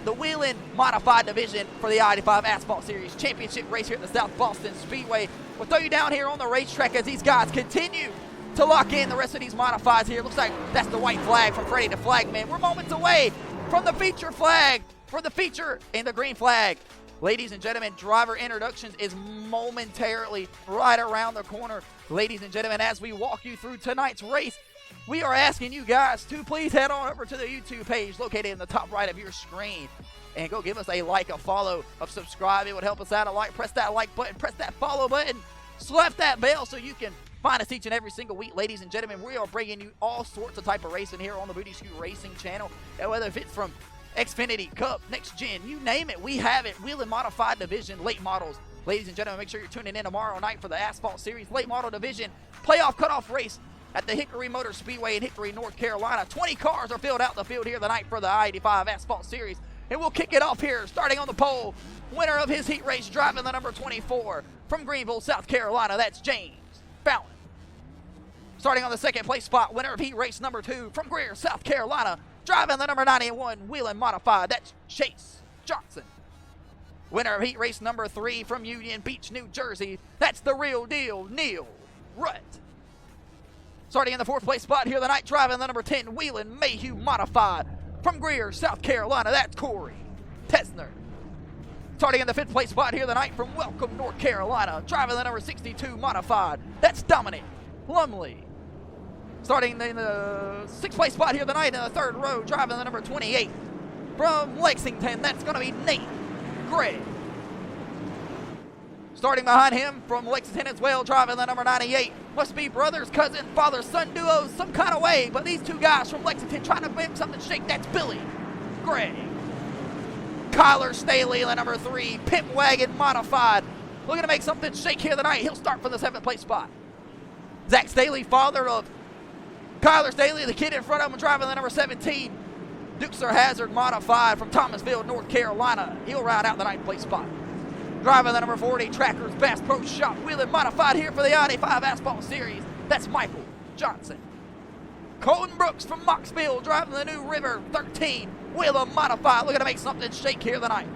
S2: the Wheeling Modified Division for the I-85 Asphalt Series Championship race here at the South Boston Speedway. We'll throw you down here on the racetrack as these guys continue to lock in the rest of these modifieds here. Looks like that's the white flag from Freddie the Flagman. We're moments away from the feature flag for the feature and the green flag. Ladies and gentlemen, driver introductions is momentarily right around the corner. Ladies and gentlemen, as we walk you through tonight's race, we are asking you guys to please head on over to the YouTube page located in the top right of your screen and go give us a like, a follow, a subscribe. It would help us out a lot. Press that like button, press that follow button, slap that bell so you can find us each and every single week. Ladies and gentlemen, we are bringing you all sorts of type of racing here on the Booty Scoot Racing channel. And whether if it's from Xfinity, Cup, Next Gen, you name it, we have it. Wheeling Modified Division, late models. Ladies and gentlemen, make sure you're tuning in tomorrow night for the Asphalt Series Late Model Division playoff cutoff race at the Hickory Motor Speedway in Hickory, North Carolina. 20 cars are filled out the field here tonight for the I-85 Asphalt Series. And we'll kick it off here, starting on the pole. Winner of his heat race, driving the number 24 from Greenville, South Carolina, that's James Fountain. Starting on the second place spot, winner of heat race number 2 from Greer, South Carolina, driving the number 91 Wheeling Modified, that's Chase Johnson. Winner of heat race number 3 from Union Beach, New Jersey, that's the real deal, Neil Rutt. Starting in the 4th place spot here tonight, driving the number 10 Wheeling Mayhew Modified from Greer, South Carolina, that's Corey Tesner. Starting in the 5th place spot here tonight from Welcome, North Carolina, driving the number 62 Modified, that's Dominic Lumley. Starting in the 6th place spot here tonight in the 3rd row, driving the number 28 from Lexington, that's going to be Nate Gregg. Starting behind him from Lexington as well, driving the number 98. Must be brothers, cousin, father, son duos some kind of way, but these 2 guys from Lexington trying to make something shake. That's Billy Gregg. Kyler Staley, the number 3, Pimp Wagon Modified. Looking to make something shake here tonight. He'll start from the 7th place spot. Zach Staley, father of Kyler Staley, the kid in front of him, driving the number 17. Dukester Hazard Modified from Thomasville, North Carolina. He'll ride out the 9th place spot. Driving the number 40, Trackers Bass Pro Shop Wheeling Modified here for the I-85 Asphalt Series. That's Michael Johnson. Colton Brooks from Moxville, driving the new River 13 Wheeling Modified. Looking to make something shake here tonight.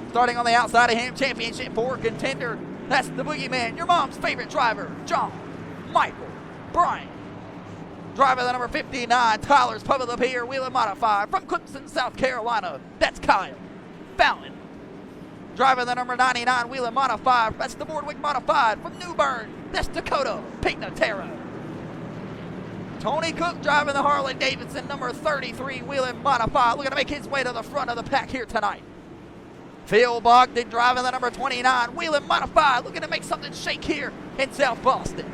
S2: Starting on the outside of him, Championship 4 contender. That's the boogeyman, your mom's favorite driver, John Michael Bryan. Driving the number 59, Tyler's Pub of the Pier, Wheeling Modified from Clemson, South Carolina. That's Kyle Fountain. Driving the number 99, Wheeling Modified. That's the Boardwick Modified from New Bern. That's Dakota Pignatera. Tony Cook driving the Harley Davidson number 33, Wheeling Modified. Looking to make his way to the front of the pack here tonight. Phil Bogdan driving the number 29, Wheeling Modified. Looking to make something shake here in South Boston.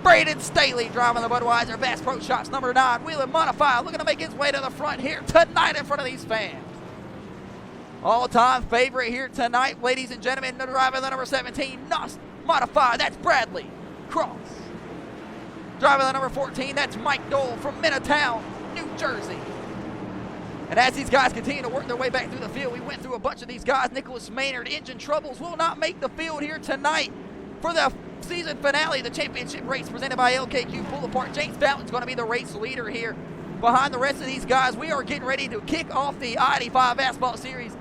S2: Braden Staley driving the Budweiser Bass Pro Shops number 9, Wheeling Modified. Looking to make his way to the front here tonight in front of these fans. All-time favorite here tonight, ladies and gentlemen, driving the number 17, NOS Modified, that's Bradley Cross. Driving the number 14, that's Mike Dole from Minnetown, New Jersey. And as these guys continue to work their way back through the field, we went through a bunch of these guys. Nicholas Maynard, engine troubles, will not make the field here tonight for the season finale, the championship race presented by LKQ Pull Apart. James Fountain's going to be the race leader here behind the rest of these guys. We are getting ready to kick off the I-85 Asphalt Series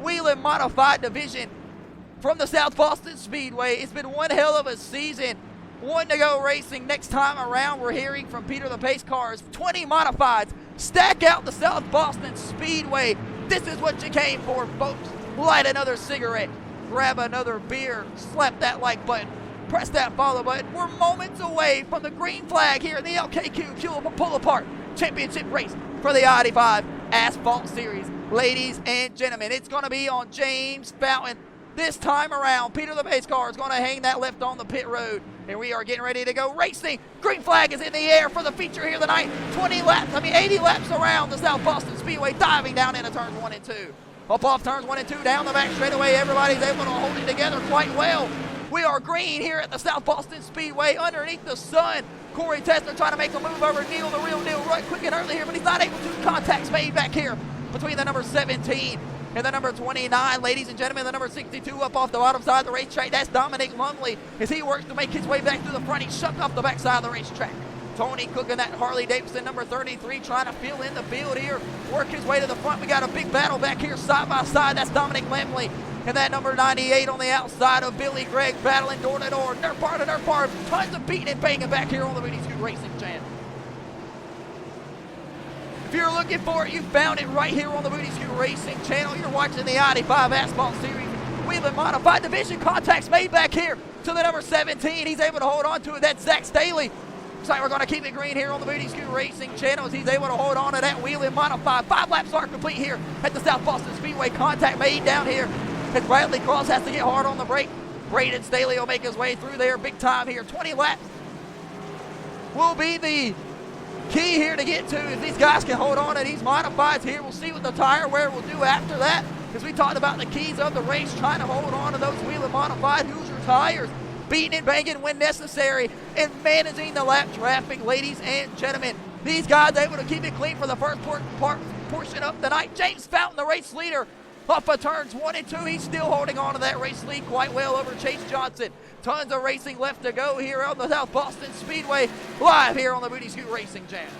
S2: Wheeling Modified Division from the South Boston Speedway. It's been one hell of a season. 1 to go racing. Next time around, we're hearing from Peter the Pace Cars. 20 modifieds stack out the South Boston Speedway. This is what you came for, folks. Light another cigarette, grab another beer, slap that like button, press that follow button. We're moments away from the green flag here in the LKQ Pull Apart Championship race for the I-85 Asphalt Series. ladies and gentlemen. It's going to be on James Fountain this time around. Peter the pace car is going to hang that left on the pit road, and we are getting ready to go racing. Green flag is in the air for the feature here tonight. 80 laps around the South Boston Speedway, diving down into turns 1 and 2. Up off turns 1 and 2, down the back straightaway. Everybody's able to hold it together quite well. We are green here at the South Boston Speedway underneath the sun. Corey Tessler trying to make a move over Neil, the real Neil, right quick and early here, but he's not able to. Contacts made back here between the number 17 and the number 29. Ladies and gentlemen, the number 62 up off the bottom side of the racetrack. That's Dominic Lumley as he works to make his way back to the front. He's shoved off the back side of the racetrack. Tony Cook in that Harley Davidson, number 33, trying to fill in the field here, work his way to the front. We got a big battle back here side by side. That's Dominic Lumley and that number 98 on the outside of Billy Gregg, battling door to door, nerf bar to nerf bar. Tons of beating and banging back here on the Booty Scoot Racing channel. If you're looking for it, you found it right here on the Booty Scoot Racing channel. You're watching the I-85 Asphalt Series Wheeling Modified Division. Contacts made back here to the number 17. He's able to hold on to it. That's Zach Staley. Looks like we're going to keep it green here on the Booty Scoot Racing channel as he's able to hold on to that Wheeling Modified. 5 laps are complete here at the South Boston Speedway. Contact made down here as Bradley Cross has to get hard on the brake. Braden Staley will make his way through there big time here. 20 laps will be the key here to get to. If these guys can hold on to these modifieds here, we'll see what the tire wear will do after that, because we talked about the keys of the race, trying to hold on to those Wheeling Modified Hoosier tires, beating and banging when necessary, and managing the lap traffic, ladies and gentlemen. These guys able to keep it clean for the first portion of the night. James Fountain, the race leader, off of turns 1 and 2. He's still holding on to that race lead quite well over Chase Johnson. Tons of racing left to go here on the South Boston Speedway, live here on the Booty Scoot Racing channel.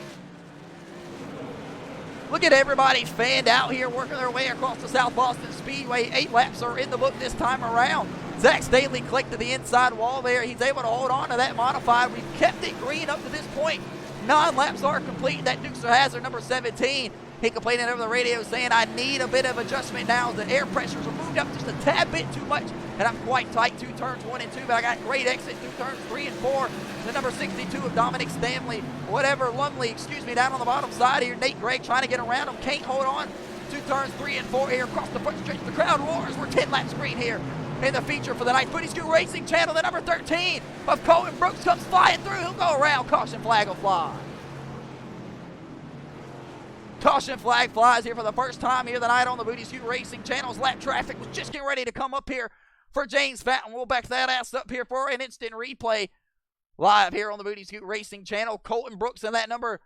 S2: Look at everybody fanned out here, working their way across the South Boston Speedway. 8 laps are in the book this time around. Zach Staley collected the inside wall there. He's able to hold on to that modified. We've kept it green up to this point. 9 laps are complete. That Dukes of Hazzard, number 17, he complaining over the radio saying, I need a bit of adjustment now. The air pressures are moved up just a tad bit too much, and I'm quite tight through turns 1 and 2, but I got great exit through turns 3 and 4. The number 62 of Dominic Lumley, down on the bottom side here. Nate Gregg trying to get around him. Can't hold on to turns 3 and 4 here across the front stretch. The crowd roars. We're 10 laps green here in the feature for the night. Booty Scoot Racing channel, the number 13 of Colton Brooks comes flying through. He'll go around. Caution flag will fly. Caution flag flies here for the first time here tonight on the Booty Scoot Racing channel's lap traffic was just getting ready to come up here for James Fountain. We'll back that ass up here for an instant replay live here on the Booty Scoot Racing channel. Colton Brooks and that number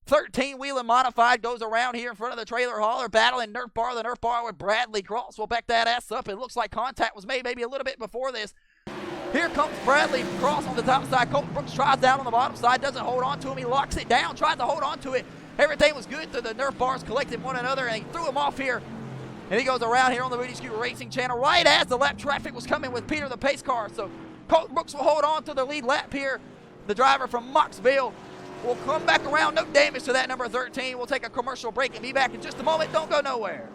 S2: 13 Wheeling Modified goes around here in front of the trailer hauler, battling Nerf Bar, the Nerf Bar with Bradley Cross. We'll back that ass up. It looks like contact was made maybe a little bit before this. Here comes Bradley Cross on the top side. Colton Brooks tries down on the bottom side, doesn't hold on to him. He locks it down, tries to hold on to it. Everything was good. The Nerf bars collected one another, and he threw him off here. And he goes around here on the Booty Scoot Racing channel right as the lap traffic was coming with Peter the pace car. So Colton Brooks will hold on to the lead lap here. The driver from Moxville will come back around. No damage to that number 13. We'll take a commercial break and be back in just a moment. Don't go nowhere.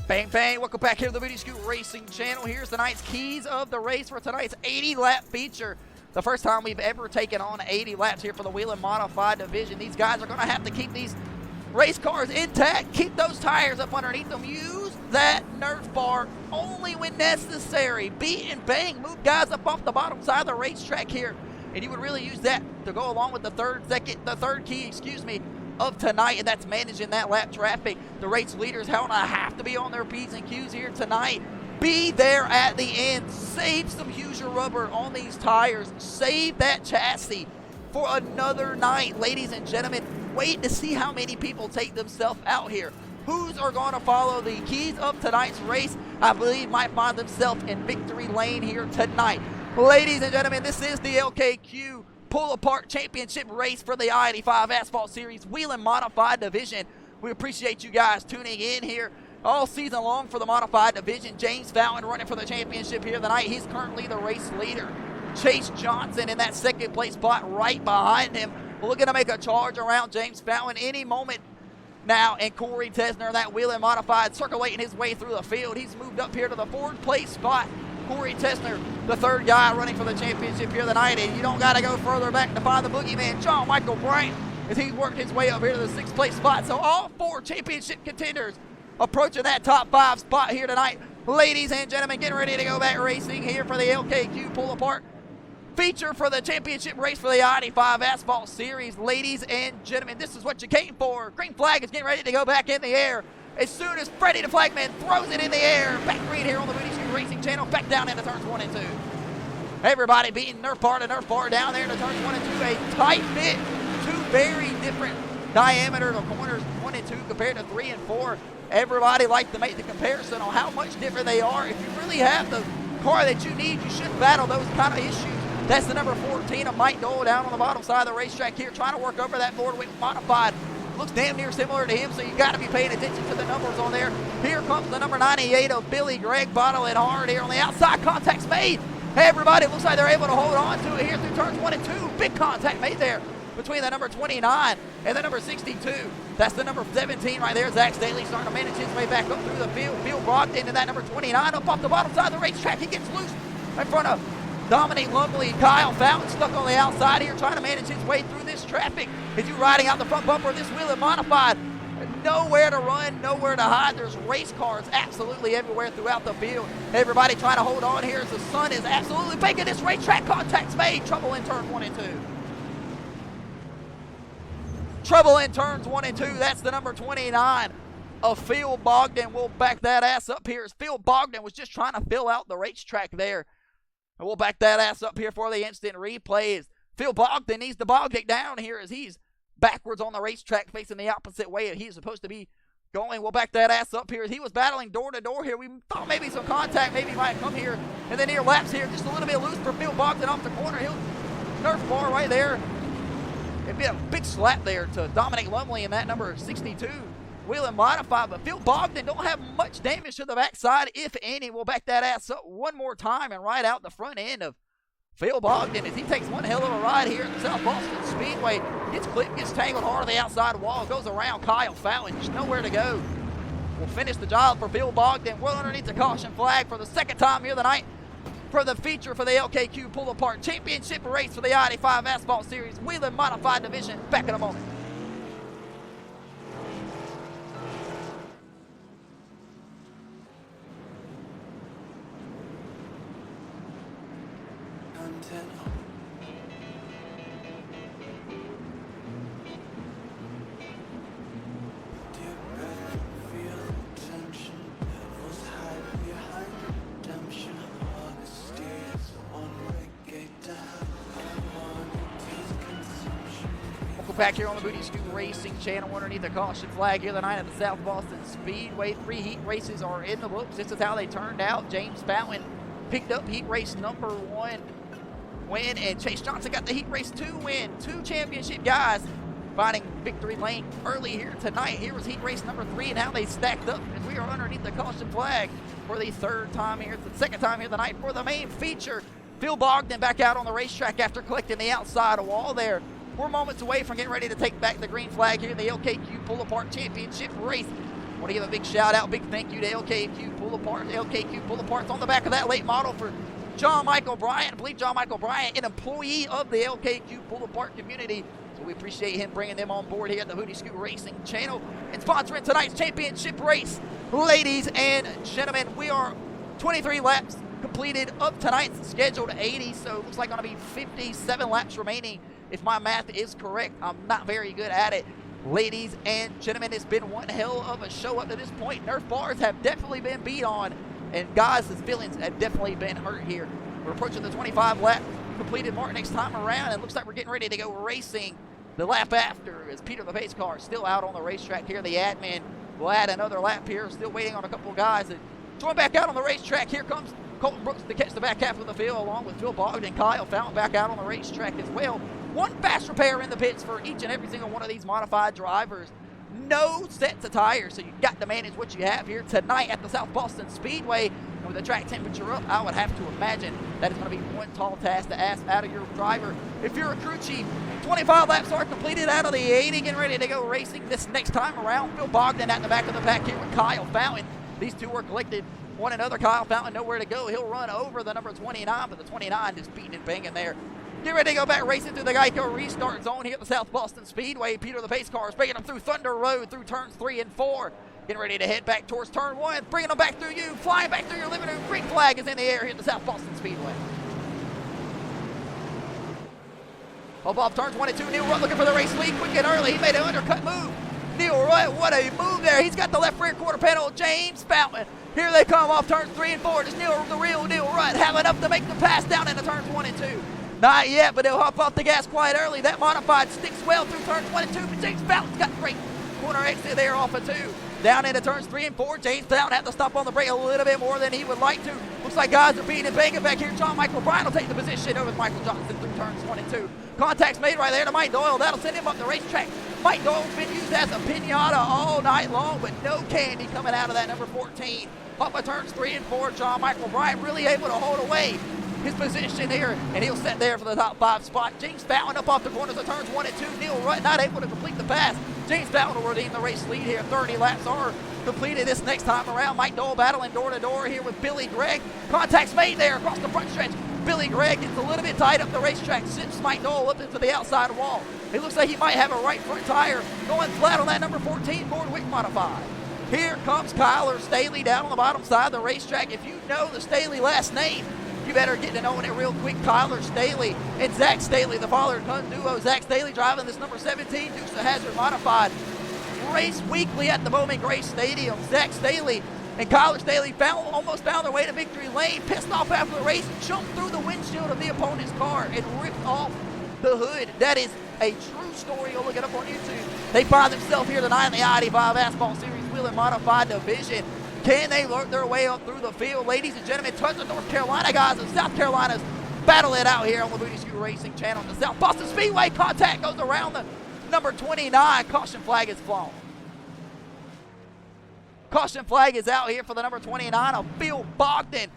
S2: Bang, bang. Welcome back here to the Booty Scoot Racing channel. Here's tonight's keys of the race for tonight's 80-lap feature. The first time we've ever taken on 80 laps here for the Wheeling Modified Division. These guys are going to have to keep these race cars intact, keep those tires up underneath them, use that Nerf bar only when necessary. Beat and bang, move guys up off the bottom side of the racetrack here. And you would really use that to go along with the third key, of tonight, and that's managing that lap traffic. The race leaders have to be on their P's and Q's here tonight. Be there at the end. Save some Hoosier rubber on these tires. Save that chassis for another night, ladies and gentlemen. Wait to see how many people take themselves out here. Who's are going to follow the keys of tonight's race, I believe, might find themselves in victory lane here tonight. Ladies and gentlemen, this is the LKQ Pull-Apart Championship race for the I-85 Asphalt Series Wheeling Modified Division. We appreciate you guys tuning in here all season long for the Modified Division. James Fountain running for the championship here tonight. He's currently the race leader. Chase Johnson in that second place spot right behind him. Looking to make a charge around James Fountain any moment now. And Corey Tesner, that Wheeling Modified, circulating his way through the field. He's moved up here to the fourth place spot. Corey Tesner, the third guy running for the championship here tonight. And you don't got to go further back to find the boogeyman, John Michael Bryant, as he's worked his way up here to the sixth place spot. So all four championship contenders approaching that top five spot here tonight. Ladies and gentlemen, getting ready to go back racing here for the LKQ Pull-Apart feature for the championship race for the I-85 Asphalt Series. Ladies and gentlemen, this is what you came for. Green flag is getting ready to go back in the air as soon as Freddie the Flagman throws it in the air. Back green here on the Booty Scoot Racing channel, back down into turns 1 and 2. Everybody beating Nerf bar to Nerf bar down there into turns 1 and 2. A tight fit, two very different diameters of corners, 1 and 2 compared to 3 and 4. Everybody likes to make the comparison on how much different they are. If you really have the car that you need, you should battle those kind of issues. That's the number 14 of Mike Dole down on the bottom side of the racetrack here, trying to work over that Ford Modified. Looks damn near similar to him, so you got to be paying attention to the numbers on there. Here comes the number 98 of Billy Gregg, bottling hard here on the outside. Contact's made. Hey, everybody, looks like they're able to hold on to it here through turns 1 and 2. Big contact made there between the number 29 and the number 62. That's the number 17 right there. Zach Staley starting to manage his way back up through the field. Phil Brogdon into that number 29 up off the bottom side of the racetrack. He gets loose in front of Dominic Lumley and Kyle Fountain, stuck on the outside here trying to manage his way through this traffic. As you riding out the front bumper of this Wheeling Modified, nowhere to run, nowhere to hide. There's race cars absolutely everywhere throughout the field. Everybody trying to hold on here as the sun is absolutely baking this racetrack. Contact's made. Trouble in turn 1 and 2. Trouble in turns 1 and 2. That's the number 29 of Phil Bogdan. We'll back that ass up here as Phil Bogdan was just trying to fill out the racetrack there. And we'll back that ass up here for the instant replay as Phil Bogdan needs to bog it down here as he's backwards on the racetrack facing the opposite way he's supposed to be going. We'll back that ass up here as he was battling door to door here. We thought maybe some contact maybe might come here. And then near laps here, just a little bit loose for Phil Bogdan off the corner. He'll Nerf bar right there. It'd be a big slap there to Dominic Lumley in that number 62. Wheeling Modified, but Phil Bogdan don't have much damage to the backside, if any. We'll back that ass up one more time and ride out the front end of Phil Bogdan as he takes one hell of a ride here at the South Boston Speedway. Gets clipped, gets tangled hard on the outside wall, goes around Kyle Fountain, just nowhere to go. We'll finish the job for Phil Bogdan. Well underneath the caution flag for the second time here tonight for the feature for the LKQ Pull-Apart Championship race for the I-85 Asphalt Series Wheeling Modified Division. Back in a moment. Back here on the Booty Scoot Racing channel underneath the caution flag here tonight at the South Boston Speedway. 3 heat races are in the books. This is how they turned out. James Fountain picked up heat race number 1 win, and Chase Johnson got the heat race 2 win. 2 championship guys finding victory lane early here tonight. Here was heat race number 3 and how they stacked up as we are underneath the caution flag for the second time here tonight for the main feature. Phil Bogdan back out on the racetrack after collecting the outside wall there. We're moments away from getting ready to take back the green flag here in the LKQ Pull-Apart Championship race. I want to give a big shout out, big thank you to LKQ Pull-Apart. LKQ Pull-Apart's on the back of that late model for John Michael Bryant. I believe John Michael Bryant, an employee of the LKQ Pull-Apart community. So we appreciate him bringing them on board here at the Booty Scoot Racing channel and sponsoring tonight's championship race. Ladies and gentlemen, we are 23 laps completed of tonight's scheduled 80, so it looks like going to be 57 laps remaining. If my math is correct, I'm not very good at it. Ladies and gentlemen, it's been one hell of a show up to this point. Nerf bars have definitely been beat on, and guys' feelings have definitely been hurt here. We're approaching the 25 lap completed mark next time around, and it looks like we're getting ready to go racing the lap after as Peter the pace car is still out on the racetrack here. The admin will add another lap here, still waiting on a couple of guys to join back out on the racetrack. Here comes Colton Brooks to catch the back half of the field, along with Phil Bogdan. Kyle Fountain back out on the racetrack as well. One fast repair in the pits for each and every single one of these modified drivers. No sets of tires, so you've got to manage what you have here tonight at the South Boston Speedway. And with the track temperature up, I would have to imagine that it's going to be one tall task to ask out of your driver. If you're a crew chief, 25 laps are completed out of the 80, getting ready to go racing this next time around. Phil Bogdan at the back of the pack here with Kyle Fountain. These two are collected one another. Kyle Fountain nowhere to go. He'll run over the number 29, but the 29 just beating and banging there. Get ready to go back racing through the Geico restart zone here at the South Boston Speedway. Peter the pace car is bringing them through Thunder Road, through turns 3 and 4. Getting ready to head back towards turn 1, bringing them back through you, flying back through your living room. Green flag is in the air here at the South Boston Speedway. Up off turn 22, Neil Rutt looking for the race lead quick and early. He made an undercut move. Neil Rutt, what a move there. He's got the left rear quarter panel. James Fountain. Here they come off turns 3 and 4. Does the real Neil Rutt have enough to make the pass down into turns 1 and 2? Not yet, but he'll hop off the gas quite early. That modified sticks well through turns 1 and 2, but James Fountain's got great corner exit there off of 2. Down into turns 3 and 4. James Fountain had to stop on the brake a little bit more than he would like to. Looks like guys are beating and banging back here. John Michael Bryan will take the position over Michael Johnson through turns 1 and 2. Contacts made right there to Mike Doyle. That'll send him up the racetrack. Mike Doyle's been used as a pinata all night long, but no candy coming out of that number 14. Up by turns 3 and 4, John Michael Bryan really able to hold away his position here, and he'll set there for the top 5 spot. James Fountain up off the corners of turns 1 and 2. Neil Rutt not able to complete the pass. James Fountain will redeem the race lead here. 30 laps are completed this next time around. Mike Doyle battling door to door here with Billy Gregg. Contacts made there across the front stretch. Billy Gregg gets a little bit tight up the racetrack, sends Mike Doyle up into the outside wall. It looks like he might have a right front tire going flat on that number 14 Ford Wick modified. Here comes Kyler Staley down on the bottom side of the racetrack. If you know the Staley last name, you better get to knowing it real quick. Kyler Staley and Zach Staley, the father-son duo. Zach Staley driving this number 17 Dukes of Hazzard modified. Race weekly at the Bowman Gray Stadium. Zach Staley and Kyler Staley almost found their way to victory lane. Pissed off after the race, jumped through the windshield of the opponent's car and ripped off the hood. That is a true story. You'll look it up on YouTube. They find themselves here tonight in the I-85 Asphalt Series Wheeling Modified Division. Can they work their way up through the field? Ladies and gentlemen, tons of North Carolina guys and South Carolina's battle it out here on the Booty Scooter Racing channel. The South Boston Speedway contact goes around the number 29. Caution flag is flown. Caution flag is out here for the number 29 of Phil Bogdan.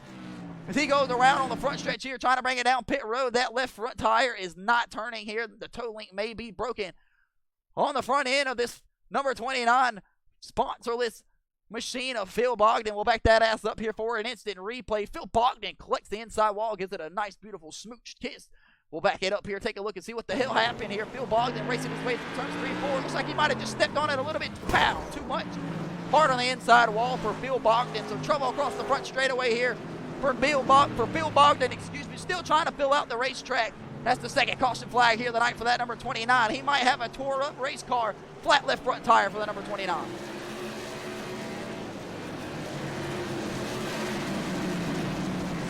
S2: As he goes around on the front stretch here trying to bring it down pit road, that left front tire is not turning here. The toe link may be broken on the front end of this number 29 sponsorless machine of Phil Bogdan. We'll back that ass up here for an instant replay. Phil Bogdan collects the inside wall, gives it a nice, beautiful smooch kiss. We'll back it up here, take a look and see what the hell happened here. Phil Bogdan racing his way through turns 3 and 4. Looks like he might have just stepped on it a little bit. Pow, too much. Hard on the inside wall for Phil Bogdan. So trouble across the front straightaway here for Phil Bogdan, still trying to fill out the racetrack. That's the second caution flag here tonight for that number 29. He might have a tore up race car. Flat left front tire for the number 29.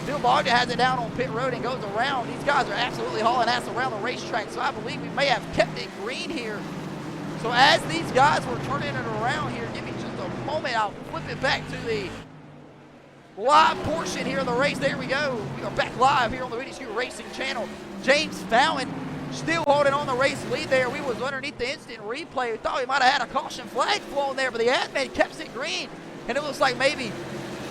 S2: Phil Bogdan has it down on pit road and goes around. These guys are absolutely hauling ass around the racetrack, so I believe we may have kept it green here. So as these guys were turning it around here, give me just a moment. I'll flip it back to the live portion here of the race. There we go. We are back live here on the Booty Scooter Racing channel. James Fountain still holding on the race lead there. We was underneath the instant replay. We thought we might have had a caution flag flown there, but the admin kept it green. And it looks like maybe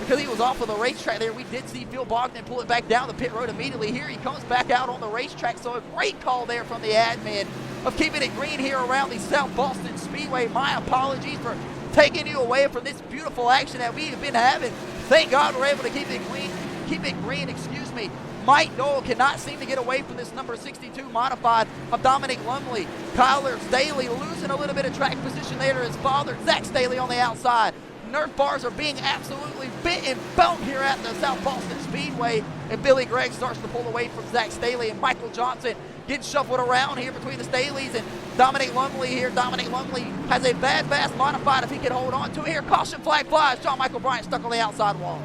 S2: because he was off of the racetrack there, we did see Phil Bogdan pull it back down the pit road immediately. Here he comes back out on the racetrack. So a great call there from the admin of keeping it green here around the South Boston Speedway. My apologies for taking you away from this beautiful action that we have been having. Thank God we're able to keep it green, excuse me. Mike Doyle cannot seem to get away from this number 62 modified of Dominic Lumley. Kyler Staley losing a little bit of track position there to his father, Zach Staley on the outside. Nerf bars are being absolutely bent and bumped here at the South Boston Speedway. And Billy Gregg starts to pull away from Zach Staley, and Michael Johnson getting shuffled around here between the Staleys and Dominic Lumley here. Dominic Lumley has a bad fast modified if he can hold on to it here. Caution flag flies. John Michael Bryant stuck on the outside wall.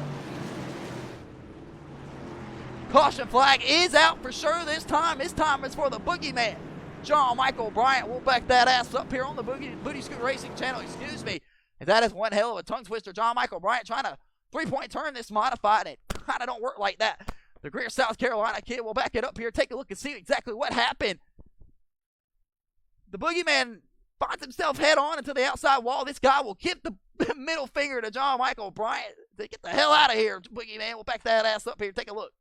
S2: Caution flag is out for sure this time. This time it's for the boogeyman, John Michael Bryant. We'll back that ass up here on the Booty Scooter Racing channel, excuse me. And that is one hell of a tongue twister. John Michael Bryant trying to three-point turn this modified. It kind of don't work like that. The Greer, South Carolina kid will back it up here. Take a look and see exactly what happened. The boogeyman finds himself head on into the outside wall. This guy will give the middle finger to John Michael Bryant. Get the hell out of here, boogeyman. We'll back that ass up here. Take a look.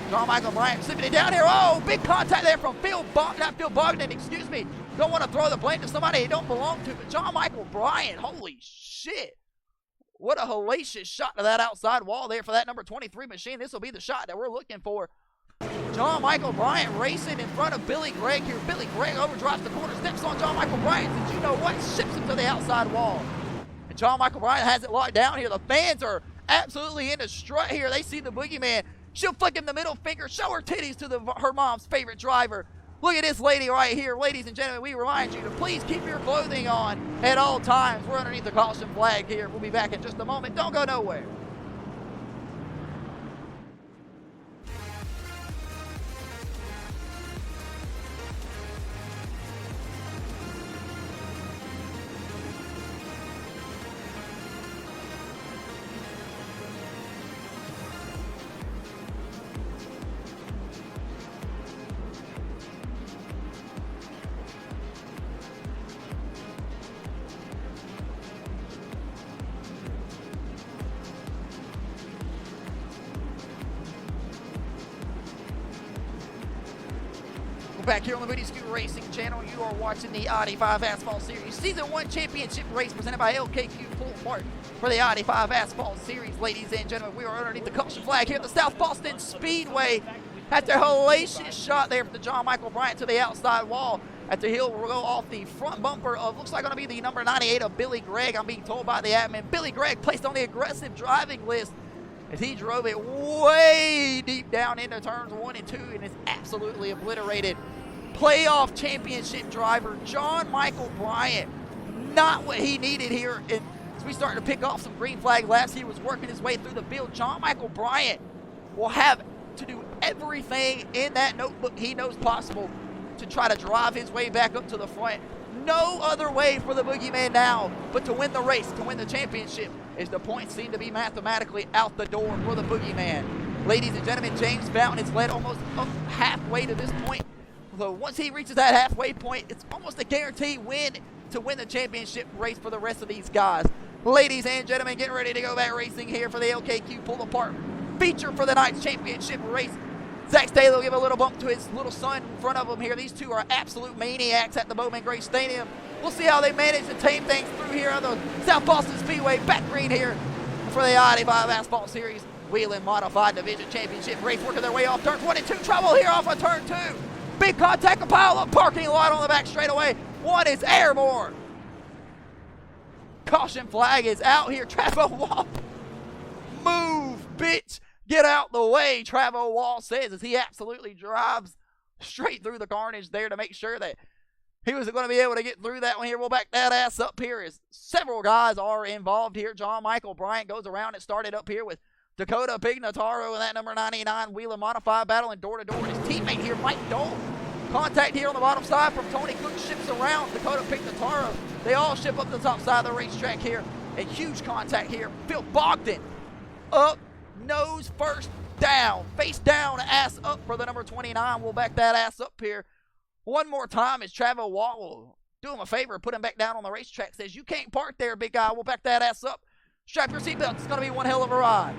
S2: John Michael Bryant slipping it down here. Oh, big contact there from Phil Bogdan, excuse me. Don't want to throw the blame to somebody he don't belong to, but John Michael Bryant, holy shit. What a hellacious shot to that outside wall there for that number 23 machine. This will be the shot that we're looking for. John Michael Bryant racing in front of Billy Gregg here. Billy Gregg overdrives the corner, steps on John Michael Bryant. Did you know what? Ships him to the outside wall. And John Michael Bryant has it locked down here. The fans are absolutely in a strut here. They see the boogeyman. She'll flick him the middle finger, show her titties to her mom's favorite driver. Look at this lady right here. Ladies and gentlemen, we remind you to please keep your clothing on at all times. We're underneath the caution flag here. We'll be back in just a moment. Don't go nowhere. Back here on the Booty Scooter Racing channel, you are watching the I-85 Asphalt Series Season 1 Championship Race presented by LKQ Pull Apart for the I-85 Asphalt Series. Ladies and gentlemen, we are underneath the caution flag here at the South Boston Speedway. After a hellacious shot there from the John Michael Bryant to the outside wall. After he'll go off the front bumper of, looks like going to be the number 98 of Billy Gregg. I'm being told by the admin. Billy Gregg placed on the aggressive driving list as he drove it way deep down into turns 1 and 2 and is absolutely obliterated. Playoff championship driver John Michael Bryant, not what he needed here. And as we start to pick off some green flag laps, he was working his way through the field. John Michael Bryant will have to do everything in that notebook he knows possible to try to drive his way back up to the front. No other way for the boogeyman now but to win the race, to win the championship, as the points seem to be mathematically out the door for the boogeyman. Ladies and gentlemen, James Fountain has led almost up halfway to this point. So once he reaches that halfway point, it's almost a guaranteed win to win the championship race for the rest of these guys. Ladies and gentlemen, getting ready to go back racing here for the LKQ Pull Apart feature for the night's championship race. Zach Staley will give a little bump to his little son in front of him here. These two are absolute maniacs at the Bowman Gray Stadium. We'll see how they manage to tame things through here on the South Boston Speedway back green here for the I-85 Asphalt Series Wheeling Modified Division Championship race, working their way off turns 1 and 2. Trouble here off of turn 2. Big contact, a pile-up parking lot on the back straightaway. One is airborne. Caution flag is out here. Travo Wall, move, bitch. Get out the way, Travo Wall says, as he absolutely drives straight through the carnage there to make sure that he was going to be able to get through that one here. We'll back that ass up here as several guys are involved here. John Michael Bryant goes around and started up here with Dakota Pignataro and that number 99 Wheeling Modified battling door-to-door. His teammate here, Mike Dole. Contact here on the bottom side from Tony Cook, ships around Dakota Pignataro. They all ship up the top side of the racetrack here. A huge contact here. Phil Bogdan up, nose first down, face down, ass up for the number 29. We'll back that ass up here one more time as Travo Wall will do him a favor, put him back down on the racetrack. Says, you can't park there, big guy. We'll back that ass up. Strap your seatbelt. It's going to be one hell of a ride.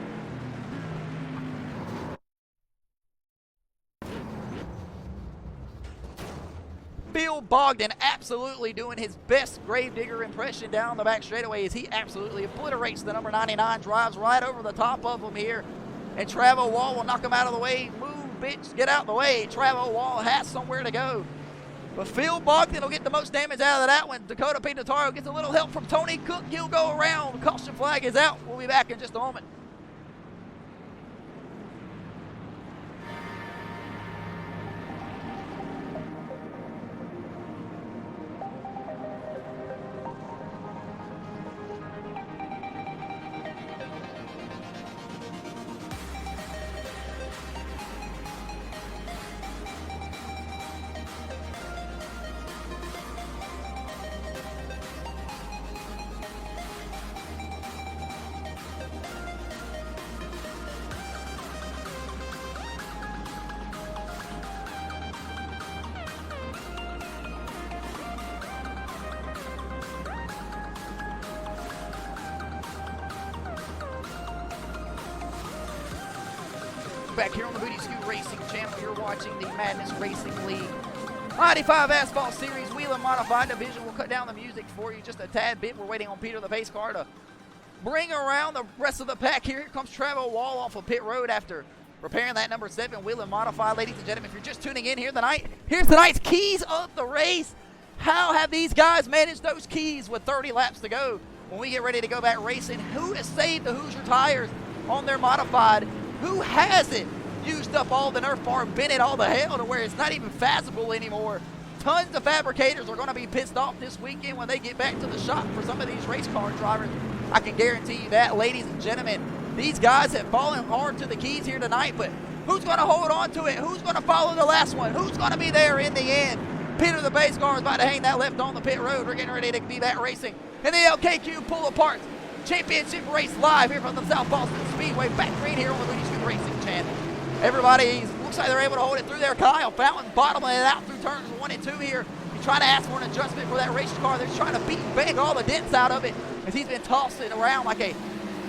S2: Phil Bogdan absolutely doing his best gravedigger impression down the back straightaway as he absolutely obliterates the number 99, drives right over the top of him here. And Travo Wall will knock him out of the way. Move, bitch, get out the way. Travo Wall has somewhere to go. But Phil Bogdan will get the most damage out of that one. Dakota Pignataro gets a little help from Tony Cook. He'll go around. Caution flag is out. We'll be back in just a moment. back here on the Booty Scoot Racing channel. You're watching the Madness Racing League I-85 Asphalt Series Wheeling Modified Division. We'll cut down the music for you just a tad bit. We're waiting on Peter the pace car to bring around the rest of the pack here. Here comes Trevor Wall off of pit road after repairing that number 7 Wheeling Modified. Ladies and gentlemen, if you're just tuning in here tonight, here's tonight's keys of the race. How have these guys managed those keys with 30 laps to go? When we get ready to go back racing, who has saved the Hoosier tires on their modified? Who hasn't used up all the Nerf bar and bent it all to hell to where it's not even fathomable anymore? Tons of fabricators are going to be pissed off this weekend when they get back to the shop for some of these race car drivers. I can guarantee you that, ladies and gentlemen. These guys have fallen hard to the keys here tonight, but who's going to hold on to it? Who's going to follow the last one? Who's going to be there in the end? Peter the pace car is about to hang that left on the pit road. We're getting ready to be back racing in the LKQ Pull Apart Championship race live here from the South Boston Speedway. Back green here on the Booty Scoot Racing channel. Everybody looks like they're able to hold it through there. Kyle Fountain bottoming it out through turns 1 and 2 here. He's trying to ask for an adjustment for that race car. They're trying to beat and bang all the dents out of it as he's been tossing around like a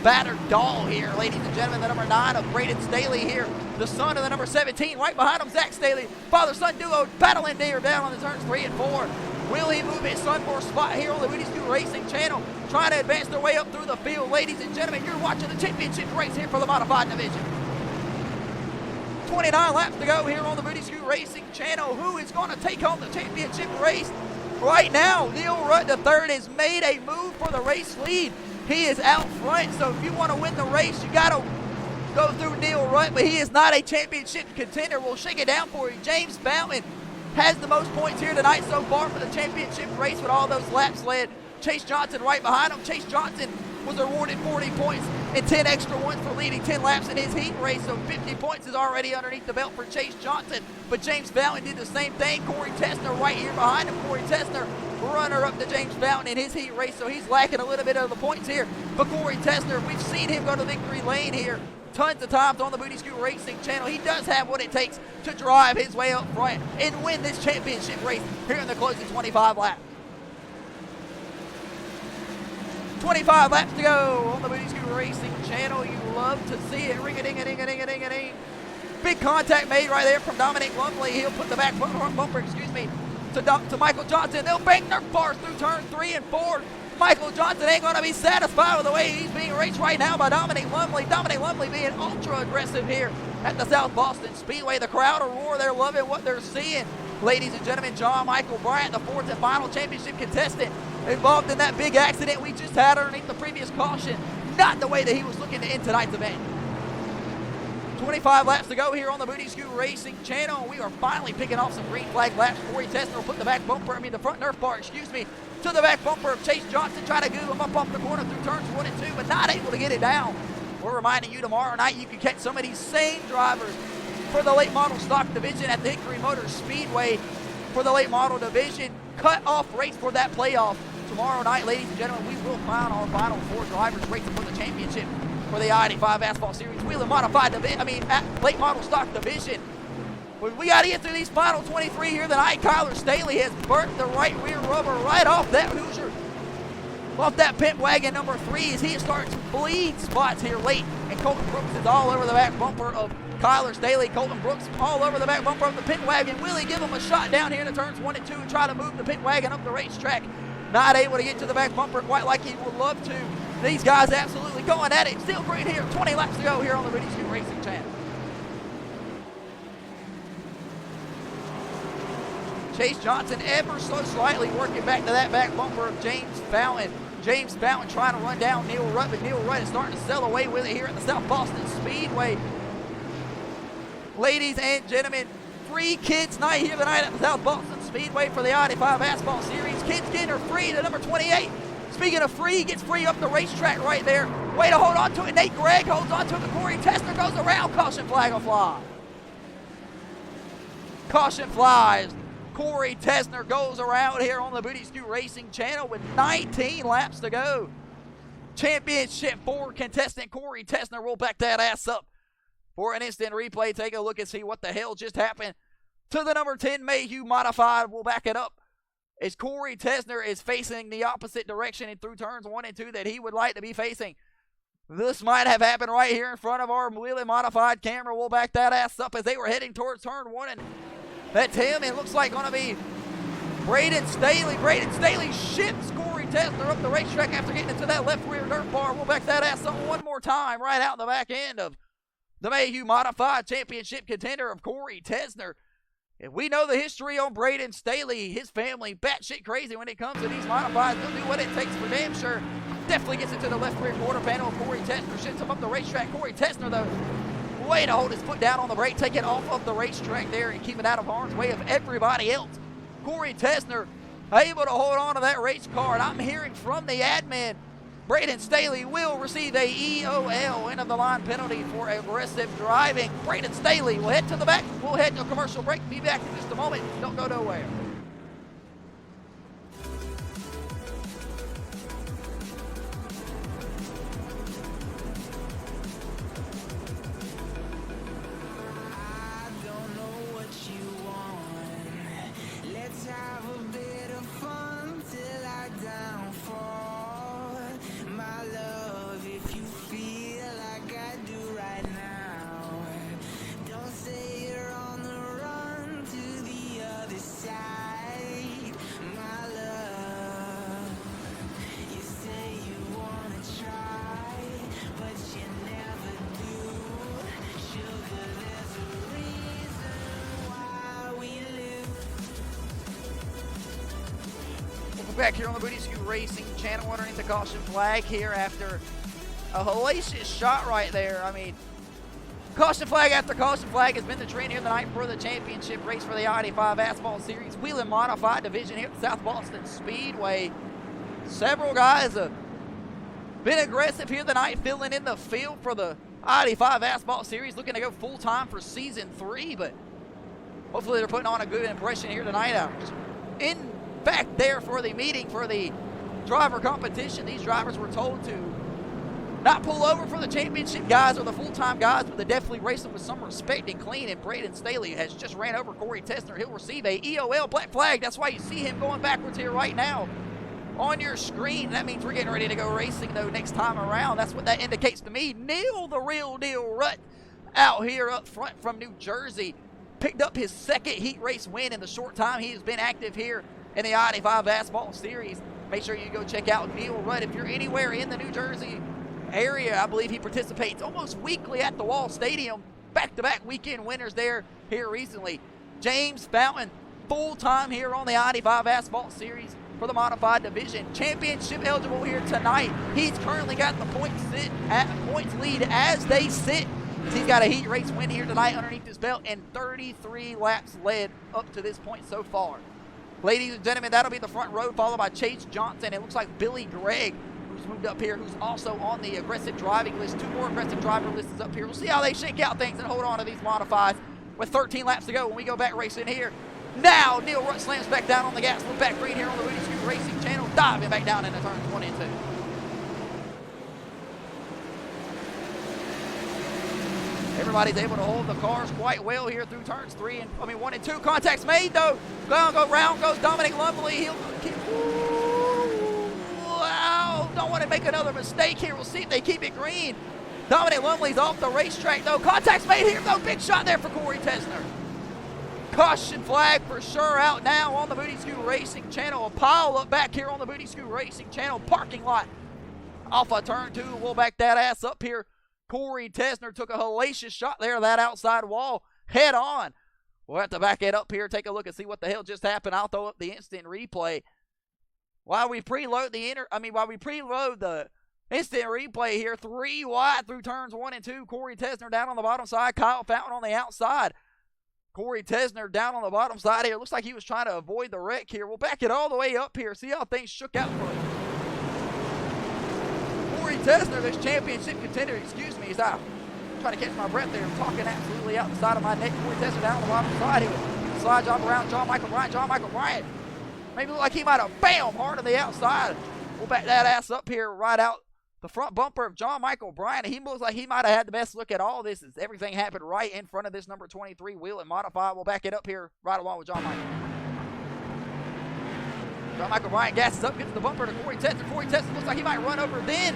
S2: battered doll here. Ladies and gentlemen, the number 9 of Braden Staley here. The son of the number 17 right behind him, Zach Staley. Father-son duo battling there down on the turns 3 and 4. Will he move his son for a spot here on the Booty Scoot Racing channel? Trying to advance their way up through the field. Ladies and gentlemen, you're watching the championship race here for the modified division. 29 laps to go here on the Booty Scoot Racing channel. Who is going to take home the championship race? Right now, Neil Rutt III has made a move for the race lead. He is out front, so if you want to win the race, you got to go through Neil Rutt, but he is not a championship contender. We'll shake it down for you. James Fountain has the most points here tonight so far for the championship race with all those laps led. Chase Johnson right behind him. Chase Johnson was awarded 40 points and 10 extra ones for leading 10 laps in his heat race, so 50 points is already underneath the belt for Chase Johnson. But James Fountain did the same thing. Corey Tessner right here behind him. Corey Tessner, runner up to James Fountain in his heat race, so he's lacking a little bit of the points here. But Corey Tessner, we've seen him go to victory lane here tons of times on the Booty Scoot Racing channel. He does have what it takes to drive his way up front and win this championship race here in the closing 25 laps. 25 laps to go on the Booty Scoot Racing channel. You love to see it. Ring-a-ding-a-ding-a-ding-a-ding-a-ding. Big contact made right there from Dominic Lumley. He'll put the back bumper, to Michael Johnson. They'll bang their bars through turn 3 and 4. Michael Johnson ain't going to be satisfied with the way he's being raced right now by Dominic Lumley. Dominic Lumley being ultra aggressive here at the South Boston Speedway. The crowd will roar. They're loving what they're seeing. Ladies and gentlemen, John Michael Bryant, the 4th and final championship contestant, involved in that big accident we just had underneath the previous caution. Not the way that he was looking to end tonight's event. 25 laps to go here on the Booty Scoot Racing channel. We are finally picking off some green flag laps. Corey Tessner will put the front Nerf bar, to the back bumper of Chase Johnson, trying to goof him up off the corner through turns 1 and 2, but not able to get it down. We're reminding you tomorrow night you can catch some of these same drivers for the late model stock division at the Hickory Motors Speedway for the late model division cut-off race for that playoff. Tomorrow night, ladies and gentlemen, we will find our final 4 drivers racing for the championship for the I-85 Asphalt Series Wheeling Modified late model stock division. But we got to get through these final 23 here tonight. Kyler Staley has burnt the right rear rubber right off that Hoosier, off that pit wagon number 3 as he is starting to bleed spots here late. And Colton Brooks is all over the back bumper of Kyler Staley. Colton Brooks all over the back bumper of the pit wagon. Will he give him a shot down here in the turns 1 and 2 and try to move the pit wagon up the racetrack? Not able to get to the back bumper quite like he would love to. These guys absolutely going at it. Still green here. 20 laps to go here on the Booty Scoot Racing channel. Chase Johnson ever so slightly working back to that back bumper of James Fountain. James Fountain trying to run down Neil Rutt, but Neil Rutt is starting to sell away with it here at the South Boston Speedway. Ladies and gentlemen, free kids night here tonight at the South Boston Speedway for the I-85 Asphalt Series. Kids getting her free to number 28. Speaking of free, gets free up the racetrack right there. Way to hold on to it. Nate Gregg holds on to it. Corey Tessner goes around. Caution flag will fly. Caution flies. Corey Tessner goes around here on the Booty Scoot Racing channel with 19 laps to go. Championship 4 contestant Corey Tessner will back that ass up for an instant replay. Take a look and see what the hell just happened to the number 10 Mayhew Modified. We'll back it up as Corey Tessner is facing the opposite direction and through turns 1 and 2 that he would like to be facing. This might have happened right here in front of our Wheeling Modified camera. We'll back that ass up as they were heading towards turn 1. And that's him. It looks like going to be Braden Staley. Braden Staley ships Corey Tesler up the racetrack after getting into that left rear dirt bar. We'll back that ass up one more time right out the back end of the Mayhew Modified Championship contender of Corey Tesner. If we know the history on Braden Staley, his family, batshit crazy when it comes to these modifieds. They'll do what it takes for damn sure. Definitely gets into the left rear quarter panel. Corey Tesner shits him up the racetrack. Corey Tesner, though, way to hold his foot down on the brake, take it off of the racetrack there and keep it out of harm's way of everybody else. Corey Tesner able to hold on to that race car, and I'm hearing from the admin, Braden Staley will receive a EOL, end of the line penalty for aggressive driving. Braden Staley will head to the back. We'll head to a commercial break. Be back in just a moment. Don't go nowhere. Back here on the Booty Scoot Racing channel underneath the caution flag here after a hellacious shot right there. I mean, caution flag after caution flag has been the trend here tonight for the championship race for the I-85 Asphalt Series Wheeling Modified Division here at South Boston Speedway. Several guys have been aggressive here tonight, filling in the field for the I-85 Asphalt Series, looking to go full-time for Season 3, but hopefully they're putting on a good impression here tonight. In fact, there for the meeting for the driver competition, these drivers were told to not pull over for the championship guys or the full-time guys, but they definitely race them with some respect and clean. And Braden Staley has just ran over Corey Tesner. He'll receive a EOL black flag. That's why you see him going backwards here right now on your screen. That means we're getting ready to go racing, though, next time around. That's what that indicates to me. Neil, the real deal Rutt, out here up front from New Jersey, picked up his second heat race win in the short time he has been active here in the I-85 Asphalt Series. Make sure you go check out Neil Rudd. If you're anywhere in the New Jersey area, I believe he participates almost weekly at the Wall Stadium. Back-to-back weekend winners there here recently. James Fountain, full-time here on the I-85 Asphalt Series for the Modified Division. Championship eligible here tonight. He's currently got the points lead as they sit. He's got a heat race win here tonight underneath his belt and 33 laps led up to this point so far. Ladies and gentlemen, that'll be the front row, followed by Chase Johnson. It looks like Billy Gregg, who's moved up here, who's also on the aggressive driving list. 2 more aggressive driver lists up here. We'll see how they shake out things and hold on to these modifieds with 13 laps to go when we go back racing here. Now, Neil Rutt slams back down on the gas. Look back green here on the Booty Scoot Racing channel, diving back down into turns 1 and 2. Everybody's able to hold the cars quite well here through turns 1 and 2. Contacts made, though. Round goes Dominic Lumley. He'll keep. Wow. Don't want to make another mistake here. We'll see if they keep it green. Dominic Lumley's off the racetrack, though. Contacts made here, though. Big shot there for Corey Tesner. Caution flag for sure out now on the Booty Scoot Racing channel. A pile up back here on the Booty Scoot Racing channel parking lot. Off of turn 2. We'll back that ass up here. Corey Tesner took a hellacious shot there, that outside wall, head on. We'll have to back it up here, take a look and see what the hell just happened. I'll throw up the instant replay. While we preload the instant replay here, 3 wide through turns 1 and 2. Corey Tesner down on the bottom side, Kyle Fountain on the outside. Corey Tesner down on the bottom side here. Looks like he was trying to avoid the wreck here. We'll back it all the way up here, see how things shook out for him. Corey Tesner, this championship contender, excuse me, as I'm trying to catch my breath there. I'm talking absolutely out the side of my neck. Corey Tesner down on the bottom side here. Slide job around John Michael Bryant. John Michael Bryant maybe look like he might have, bam, hard on the outside. We'll back that ass up here right out the front bumper of John Michael Bryant. He looks like he might have had the best look at all this as everything happened right in front of this number 23 Wheeling Modified. We'll back it up here right along with John Michael. John Michael Bryant gasses up, gets the bumper to Corey Tesner. Corey Tesner looks like he might run over then.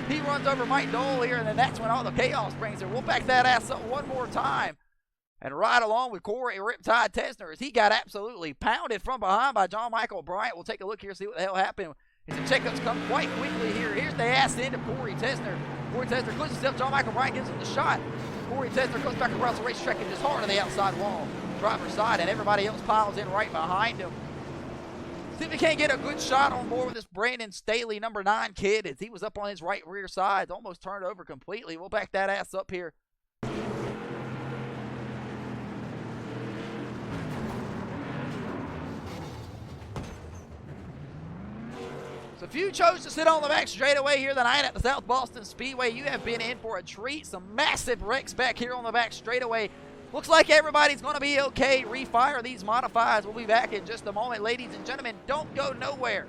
S2: He runs over Mike Dole here, and then that's when all the chaos brings her. We'll back that ass up one more time. And right along with Corey Riptide Tesner, as he got absolutely pounded from behind by John Michael Bryant. We'll take a look here, see what the hell happened. As the checkups come quite quickly here. Here's the ass end of Corey Tesner. Corey Tesner clicks himself. John Michael Bryant gives him the shot. Corey Tesner goes back across the racetrack and just hard on the outside wall. Driver's side, and everybody else piles in right behind him. See if we can't get a good shot on board with this Brandon Staley, number 9 kid, as he was up on his right rear side. Almost turned over completely. We'll back that ass up here. So if you chose to sit on the back straightaway here tonight at the South Boston Speedway, you have been in for a treat. Some massive wrecks back here on the back straightaway. Looks like everybody's going to be okay. Refire these modifieds. We'll be back in just a moment. Ladies and gentlemen, don't go nowhere.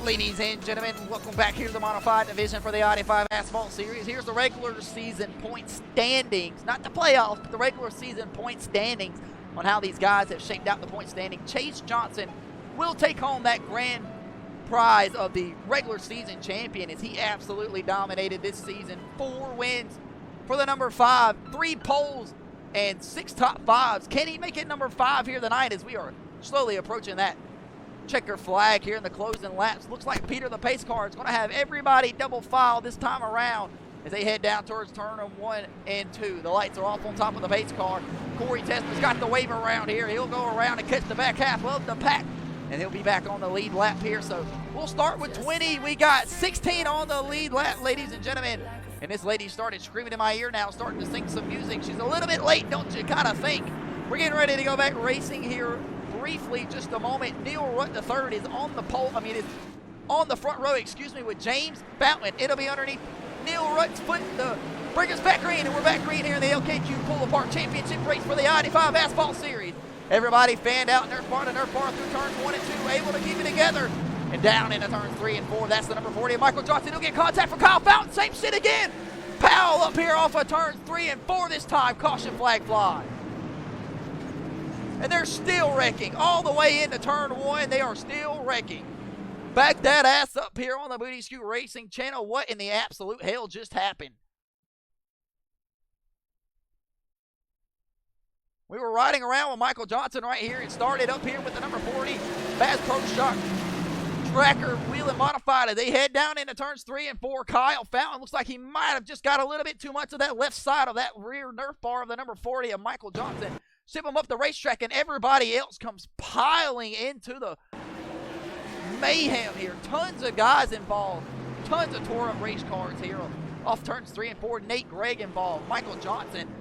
S2: Ladies and gentlemen, welcome back here to the Modified Division for the I-85 Asphalt Series. Here's the regular season point standings. Not the playoffs, but the regular season point standings on how these guys have shaped out the point standing. Chase Johnson will take home that grand prize of the regular season champion as he absolutely dominated this season. 4 wins for the number 5, 3 poles, and 6 top 5s. Can he make it number 5 here tonight as we are slowly approaching that checker flag here in the closing laps? Looks like Peter the pace car is going to have everybody double file this time around as they head down towards turn 1 and 2. The lights are off on top of the pace car. Corey Tesner's got the wave around here. He'll go around and catch the back half of the pack, and he'll be back on the lead lap here. So we'll start with 20. We got 16 on the lead lap, ladies and gentlemen. And this lady started screaming in my ear now, starting to sing some music. She's a little bit late, don't you kind of think? We're getting ready to go back racing here briefly, just a moment. Neil Rutt III is on the pole, is on the front row, with James Fountain. It'll be underneath Neil Rutt's foot to bring us back green, and we're back green here in the LKQ Pull Apart Championship race for the I-85 Asphalt Series. Everybody fanned out Nerf bar to Nerf bar through turns 1 and 2, able to keep it together. And down into turns 3 and 4, that's the number 40 of Michael Johnson. He'll get contact from Kyle Fountain, same shit again. Powell up here off of turns 3 and 4 this time, caution flag fly. And they're still wrecking all the way into turn 1. They are still wrecking. Back that ass up here on the Booty Scoot Racing channel. What in the absolute hell just happened? We were riding around with Michael Johnson right here. It started up here with the number 40 Bass Pro Shock Tracker WHELEN Modified. As they head down into turns 3 and 4, Kyle Fountain looks like he might have just got a little bit too much of that left side of that rear Nerf bar of the number 40 of Michael Johnson. Ship him up the racetrack, and everybody else comes piling into the mayhem here. Tons of guys involved. Tons of tore-up race cars here off turns 3 and 4. Nate Gregg involved. Michael Johnson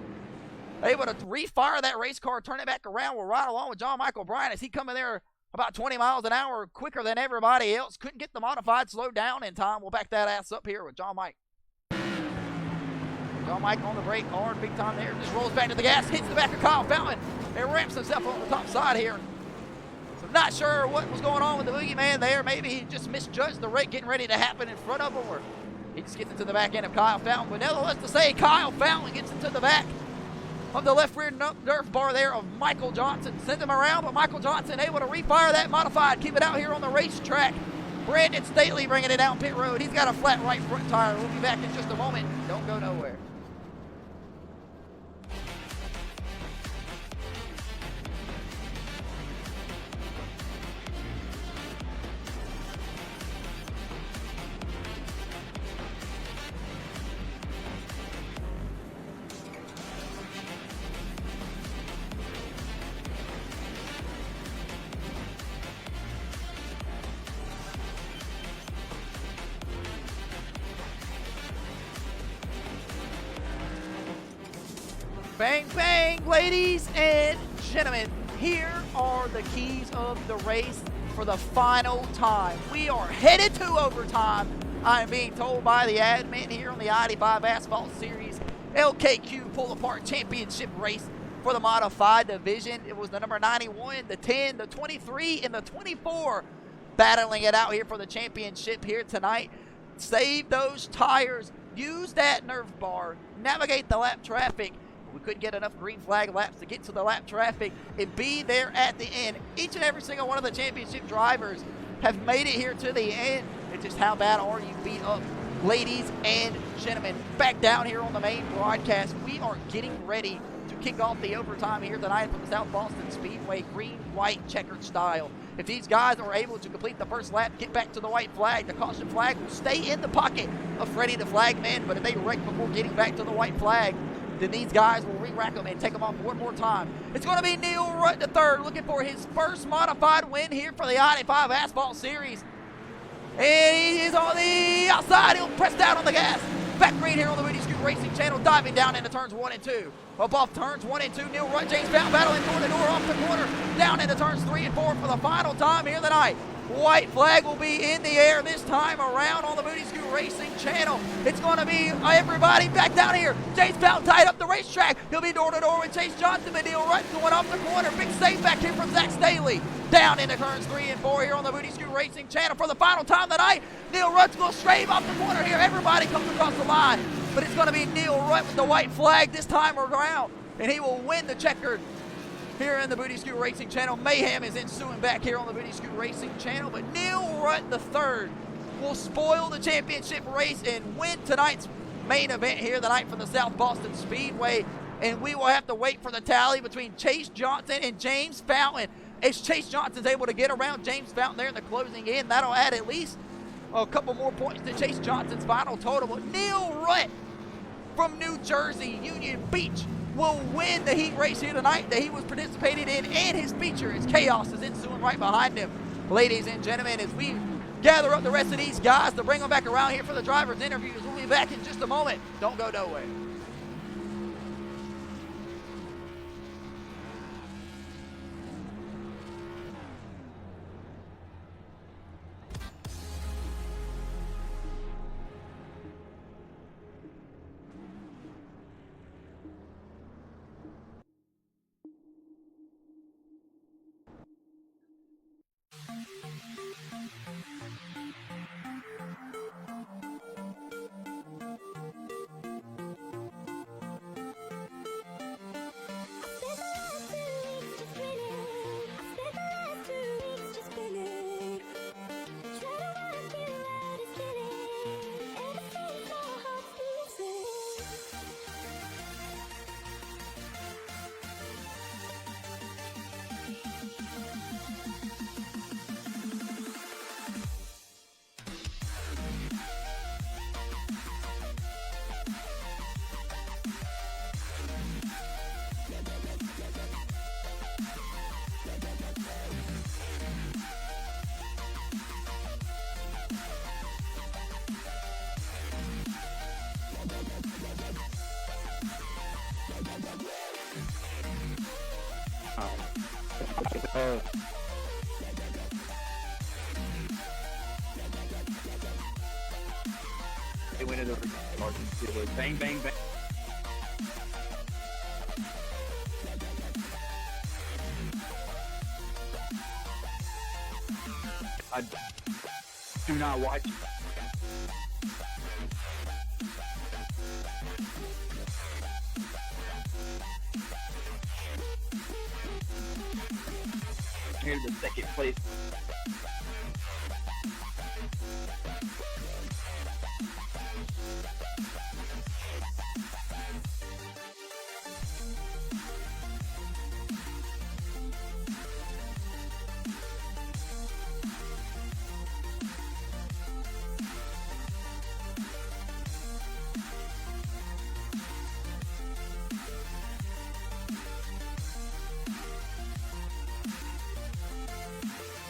S2: able to refire that race car, turn it back around. We'll ride along with John Michael Bryant as he coming there about 20 miles an hour quicker than everybody else. Couldn't get the modified slowed down in time. We'll back that ass up here with John Mike. John Mike on the brake, hard, big time there. Just rolls back to the gas, hits the back of Kyle Fountain, and ramps himself on the top side here. So not sure what was going on with the boogeyman there. Maybe he just misjudged the wreck getting ready to happen in front of him, or he just gets into the back end of Kyle Fountain. But nevertheless to say, Kyle Fountain gets into the back of the left rear Nerf bar there of Michael Johnson. Sends him around, but Michael Johnson able to refire that modified, keep it out here on the racetrack. Brandon Staley bringing it down pit road. He's got a flat right front tire. We'll be back in just a moment. Don't go nowhere. Bang, bang, ladies and gentlemen. Here are the keys of the race for the final time. We are headed to overtime. I am being told by the admin here on the I-85 Asphalt Series LKQ pull-apart championship race for the modified division. It was the number 91, the 10, the 23, and the 24 battling it out here for the championship here tonight. Save those tires, use that nerve bar, navigate the lap traffic. We couldn't get enough green flag laps to get to the lap traffic and be there at the end. Each and every single one of the championship drivers have made it here to the end. It's just how bad are you beat up, ladies and gentlemen. Back down here on the main broadcast, we are getting ready to kick off the overtime here tonight from the South Boston Speedway, green, white, checkered style. If these guys are able to complete the first lap, get back to the white flag, the caution flag will stay in the pocket of Freddie the flagman. But if they wreck before getting back to the white flag, then these guys will re-rack them and take them off one more time. It's going to be Neil Rutt III looking for his first modified win here for the I-85 Asphalt Series. And he is on the outside. He'll press down on the gas. Back green here on the Woody Scoot Racing channel, diving down into turns 1 and 2. Up off turns 1 and 2, Neil Rutt, James Fountain battling door to door off the corner. Down into turns 3 and 4 for the final time here tonight. White flag will be in the air this time around on the Booty Scoot Racing channel. It's going to be everybody back down here. James Fountain tied up the racetrack. He'll be door to door with Chase Johnson, but Neil Rutt going off the corner. Big save back here from Zach Staley. Down into turns 3 and 4 here on the Booty Scoot Racing channel for the final time tonight. Neil Rutt's going to straight off the corner here. Everybody comes across the line, but it's going to be Neil Rutt with the white flag this time around, and he will win the checkered here in the Booty Scoot Racing channel. Mayhem is ensuing back here on the Booty Scoot Racing channel, but Neil Rutt III will spoil the championship race and win tonight's main event here tonight from the South Boston Speedway. And we will have to wait for the tally between Chase Johnson and James Fountain. If Chase Johnson's able to get around James Fountain there in the closing in, that'll add at least a couple more points to Chase Johnson's final total. But Neil Rutt from New Jersey, Union Beach, will win the heat race here tonight that he was participating in, and his feature is Chaos is ensuing right behind him. Ladies and gentlemen, as we gather up the rest of these guys to bring them back around here for the driver's interviews, we'll be back in just a moment. Don't go nowhere.
S3: They went into the bang, bang, bang. I do not watch. Here's the second place.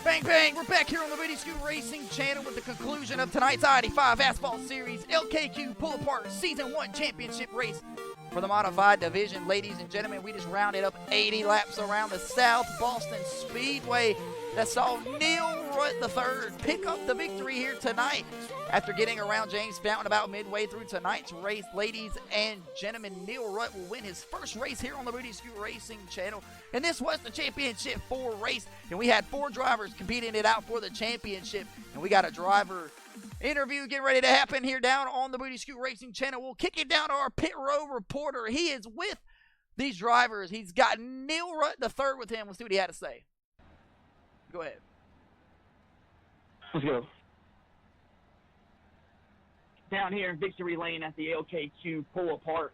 S2: Bang, bang, we're back here on the Booty Scoot Racing channel with the conclusion of tonight's I-85 Asphalt Series LKQ Pull Apart Season 1 Championship Race for the modified division. Ladies and gentlemen, we just rounded up 80 laps around the South Boston Speedway that saw Neil Rutt III pick up the victory here tonight after getting around James Fountain about midway through tonight's race. Ladies and gentlemen, Neil Rutt will win his first race here on the Booty Scoot Racing channel, and this was the Championship 4 race, and we had 4 drivers competing it out for the championship, and we got a driver interview getting ready to happen here down on the Booty Scoot Racing channel. We'll kick it down to our pit row reporter. He is with these drivers. He's got Neil Rutt III with him. Let's see what he had to say. Go ahead.
S3: Let's go. Down here in Victory Lane at the LKQ pull-apart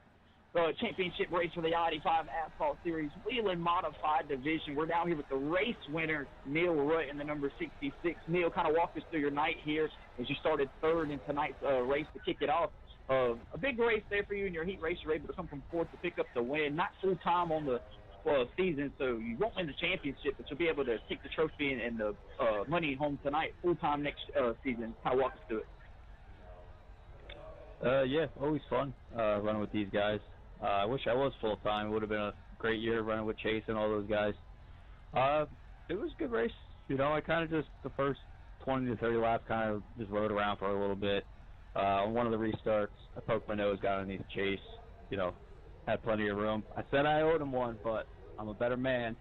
S3: championship race for the I-85 Asphalt Series Wheeling Modified Division. We're down here with the race winner, Neil Rutt, in the number 66. Neil, kind of walk us through your night here as you started third in tonight's race to kick it off. A big race there for you in your heat race. You're able to come from fourth to pick up the win. Not full-time on the season, so you won't win the championship, but you'll be able to take the trophy and the money home tonight, full-time next season. Kind of walk us through it.
S4: Yeah, always fun running with these guys. I wish I was full-time. It would have been a great year running with Chase and all those guys. It was a good race. You know, I kind of just, the first 20 to 30 laps, kind of just rode around for a little bit. On one of the restarts, I poked my nose, got underneath Chase, you know, had plenty of room. I said I owed him one, but I'm a better man.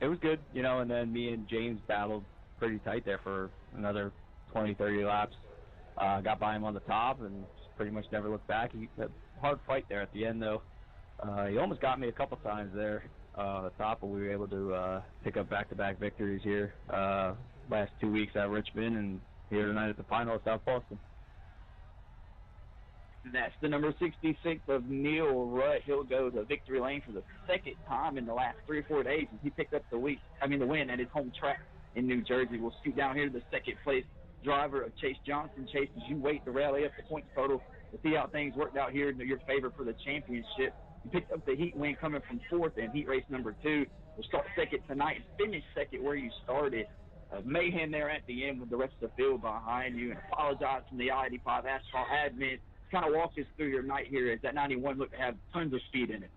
S4: It was good, you know, and then me and James battled pretty tight there for another 20, 30 laps. Got by him on the top and just pretty much never looked back. He had a hard fight there at the end, though. He almost got me a couple times there at the top, but we were able to pick up back-to-back victories here last 2 weeks at Richmond and here tonight at the final at South Boston.
S3: That's the number 66 of Neil Rutt. He'll go to Victory Lane for the second time in the last 3 or 4 days. He picked up the win at his home track in New Jersey. We'll scoot down here to the second place driver of Chase Johnson. Chase, as you wait to rally up the points total to see how things worked out here in your favor for the championship. You picked up the heat win coming from fourth in heat race number 2. We'll start second tonight and finish second where you started. Mayhem there at the end with the rest of the field behind you. And apologize from the I-85 Asphalt admin. Kind of walk us through your night here as that 91 looked to have tons of speed in it.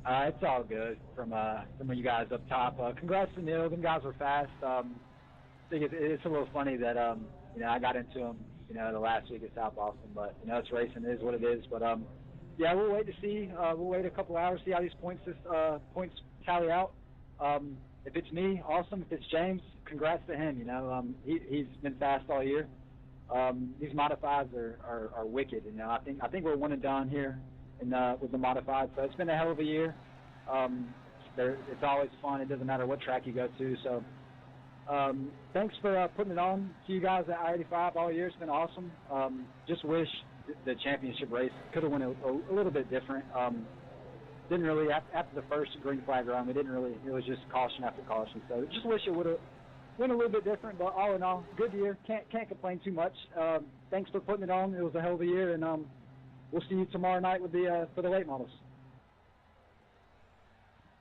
S5: It's all good from you guys up top. Congrats to Neil. Them guys were fast. I think it's a little funny that you know, I got into them, you know, the last week at South Boston, but you know, it's racing, it is what it is. But yeah, we'll wait to see. We'll wait a couple hours, see how these points tally out. If it's me, awesome. If it's James, congrats to him. You know, he's been fast all year. These modifieds are wicked. You know, I think we're one and done here with the modified. So it's been a hell of a year. It's always fun. It doesn't matter what track you go to. So thanks for putting it on to you guys at I-85 all year. It's been awesome. Just wish the championship race could have went a little bit different. Didn't really, after the first green flag run, we didn't really, it was just caution after caution. So just wish it would have went a little bit different, but all in all, good year. Can't complain too much. Thanks for putting it on. It was a hell of a year, and we'll see you tomorrow night with for the late models.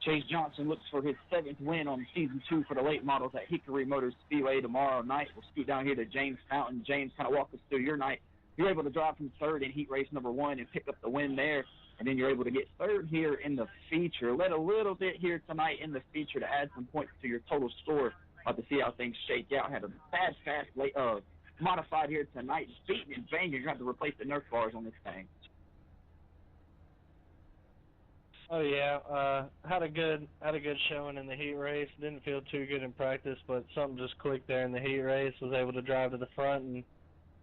S3: Chase Johnson looks for his 7th win on season 2 for the late models at Hickory Motor Speedway tomorrow night. We'll scoot down here to James Fountain. James, kind of walk us through your night. You're able to drive from third in heat race number 1 and pick up the win there, and then you're able to get third here in the feature. Led a little bit here tonight in the feature to add some points to your total score. To see how things shake out. Had a fast late, modified here tonight. Just beating and banging. You're going to have to replace the Nerf bars on this thing.
S6: Oh yeah, had a good showing in the heat race. Didn't feel too good in practice, but something just clicked there in the heat race. Was able to drive to the front and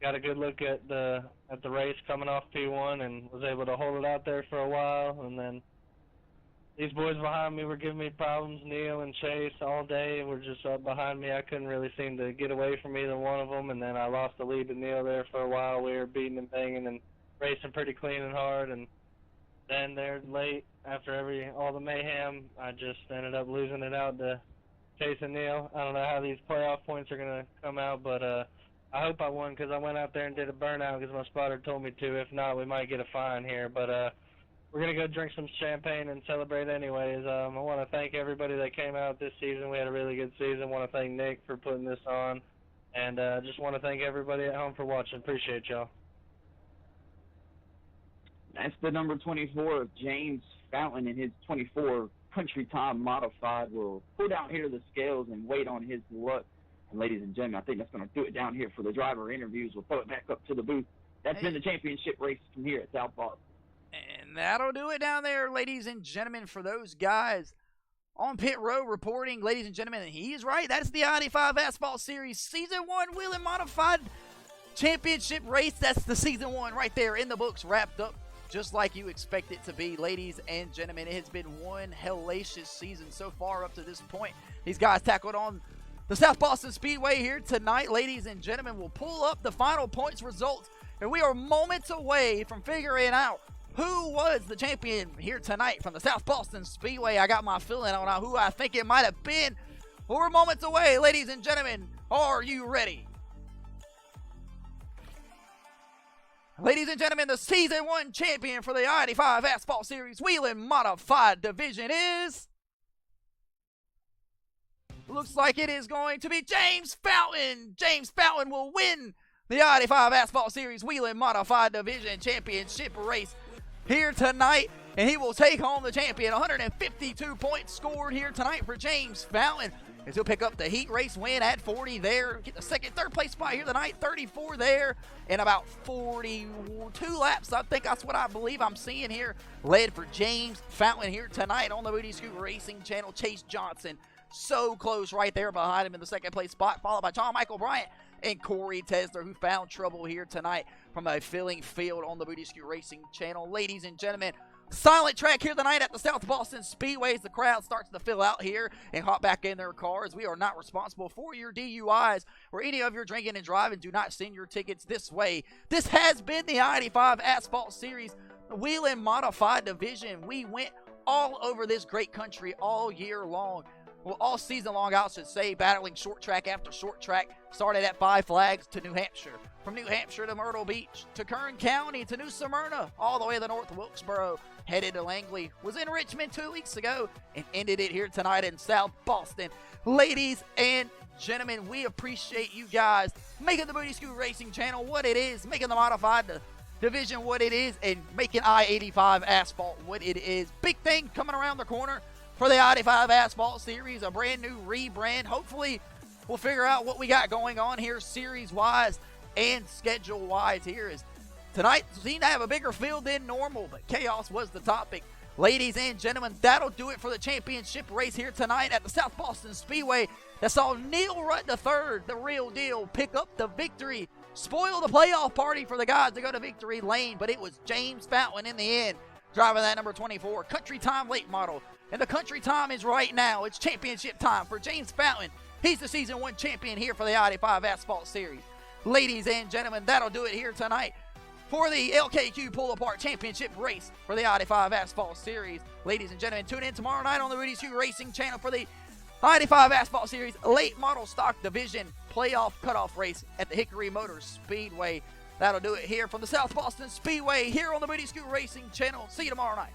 S6: got a good look at the race coming off P1 and was able to hold it out there for a while. And then these boys behind me were giving me problems. Neil and Chase all day were just up behind me. I couldn't really seem to get away from either one of them. And then I lost the lead to Neil there for a while. We were beating and banging and racing pretty clean and hard. And then there late, after all the mayhem, I just ended up losing it out to Chase and Neil. I don't know how these playoff points are going to come out, but I hope I won because I went out there and did a burnout because my spotter told me to. If not, we might get a fine here. But we're going to go drink some champagne and celebrate anyways. I want to thank everybody that came out this season. We had a really good season. I want to thank Nick for putting this on. And just want to thank everybody at home for watching. Appreciate y'all.
S3: That's the number 24 of James Fountain in his 24 Country Time Modified. Will pull down here to the scales and wait on his luck. And ladies and gentlemen, I think that's going to do it down here for the driver interviews. We'll throw it back up to the booth. That's been the championship race from here at South Boston.
S2: And that'll do it down there, ladies and gentlemen, for those guys on pit row reporting. Ladies and gentlemen, he is right. That's the I-85 Asphalt Series Season 1 Wheeling Modified Championship race. That's the Season 1 right there in the books, wrapped up just like you expect it to be. Ladies and gentlemen, it has been one hellacious season so far up to this point. These guys tackled on the South Boston Speedway here tonight. Ladies and gentlemen, we'll pull up the final points results, and we are moments away from figuring out who was the champion here tonight from the South Boston Speedway. I got my feeling on who I think it might have been. We're moments away, ladies and gentlemen. Are you ready? Ladies and gentlemen, the Season 1 champion for the I-85 Asphalt Series Wheeling Modified Division is... looks like it is going to be James Fountain. James Fountain will win the I-85 Asphalt Series Wheeling Modified Division Championship race here tonight, and he will take home the champion. 152 points scored here tonight for James Fountain, as he'll pick up the heat race win at 40 there, get the third place spot here tonight, 34 there, and about 42 laps. I think that's what I believe I'm seeing here, led for James Fountain here tonight on the Booty Scoot Racing Channel. Chase Johnson so close right there behind him in the second place spot, followed by John Michael Bryant and Corey Tesler, who found trouble here tonight from a filling field on the Booty Scoot Racing Channel. Ladies and gentlemen, silent track here tonight at the South Boston Speedway as the crowd starts to fill out here and hop back in their cars. We are not responsible for your DUIs or any of your drinking and driving. Do not send your tickets this way. This has been the I-85 Asphalt Series Wheeling Modified Division. We went all over this great country all year long. Well, all season long, I should say, battling short track after short track. Started at Five Flags to New Hampshire. From New Hampshire to Myrtle Beach, to Kern County, to New Smyrna, all the way to the North Wilkesboro, headed to Langley. Was in Richmond 2 weeks ago and ended it here tonight in South Boston. Ladies and gentlemen, we appreciate you guys making the Booty Scoot Racing Channel what it is, making the modified division what it is, and making I-85 Asphalt what it is. Big thing coming around the corner for the I-85 Asphalt Series, a brand new rebrand. Hopefully, we'll figure out what we got going on here series-wise and schedule-wise here. Is tonight seemed to have a bigger field than normal, but chaos was the topic. Ladies and gentlemen, that'll do it for the championship race here tonight at the South Boston Speedway. That saw Neil Rutt III, the real deal, pick up the victory, spoil the playoff party for the guys to go to victory lane, but it was James Fountain in the end, driving that number 24 Country Time late model. And the country time is right now. It's championship time for James Fountain. He's the Season 1 champion here for the I-85 Asphalt Series. Ladies and gentlemen, that'll do it here tonight for the LKQ Pull-Apart Championship race for the I-85 Asphalt Series. Ladies and gentlemen, tune in tomorrow night on the Booty Scoot Racing Channel for the I-85 Asphalt Series Late Model Stock Division Playoff Cutoff Race at the Hickory Motor Speedway. That'll do it here from the South Boston Speedway here on the Booty Scoot Racing Channel. See you tomorrow night.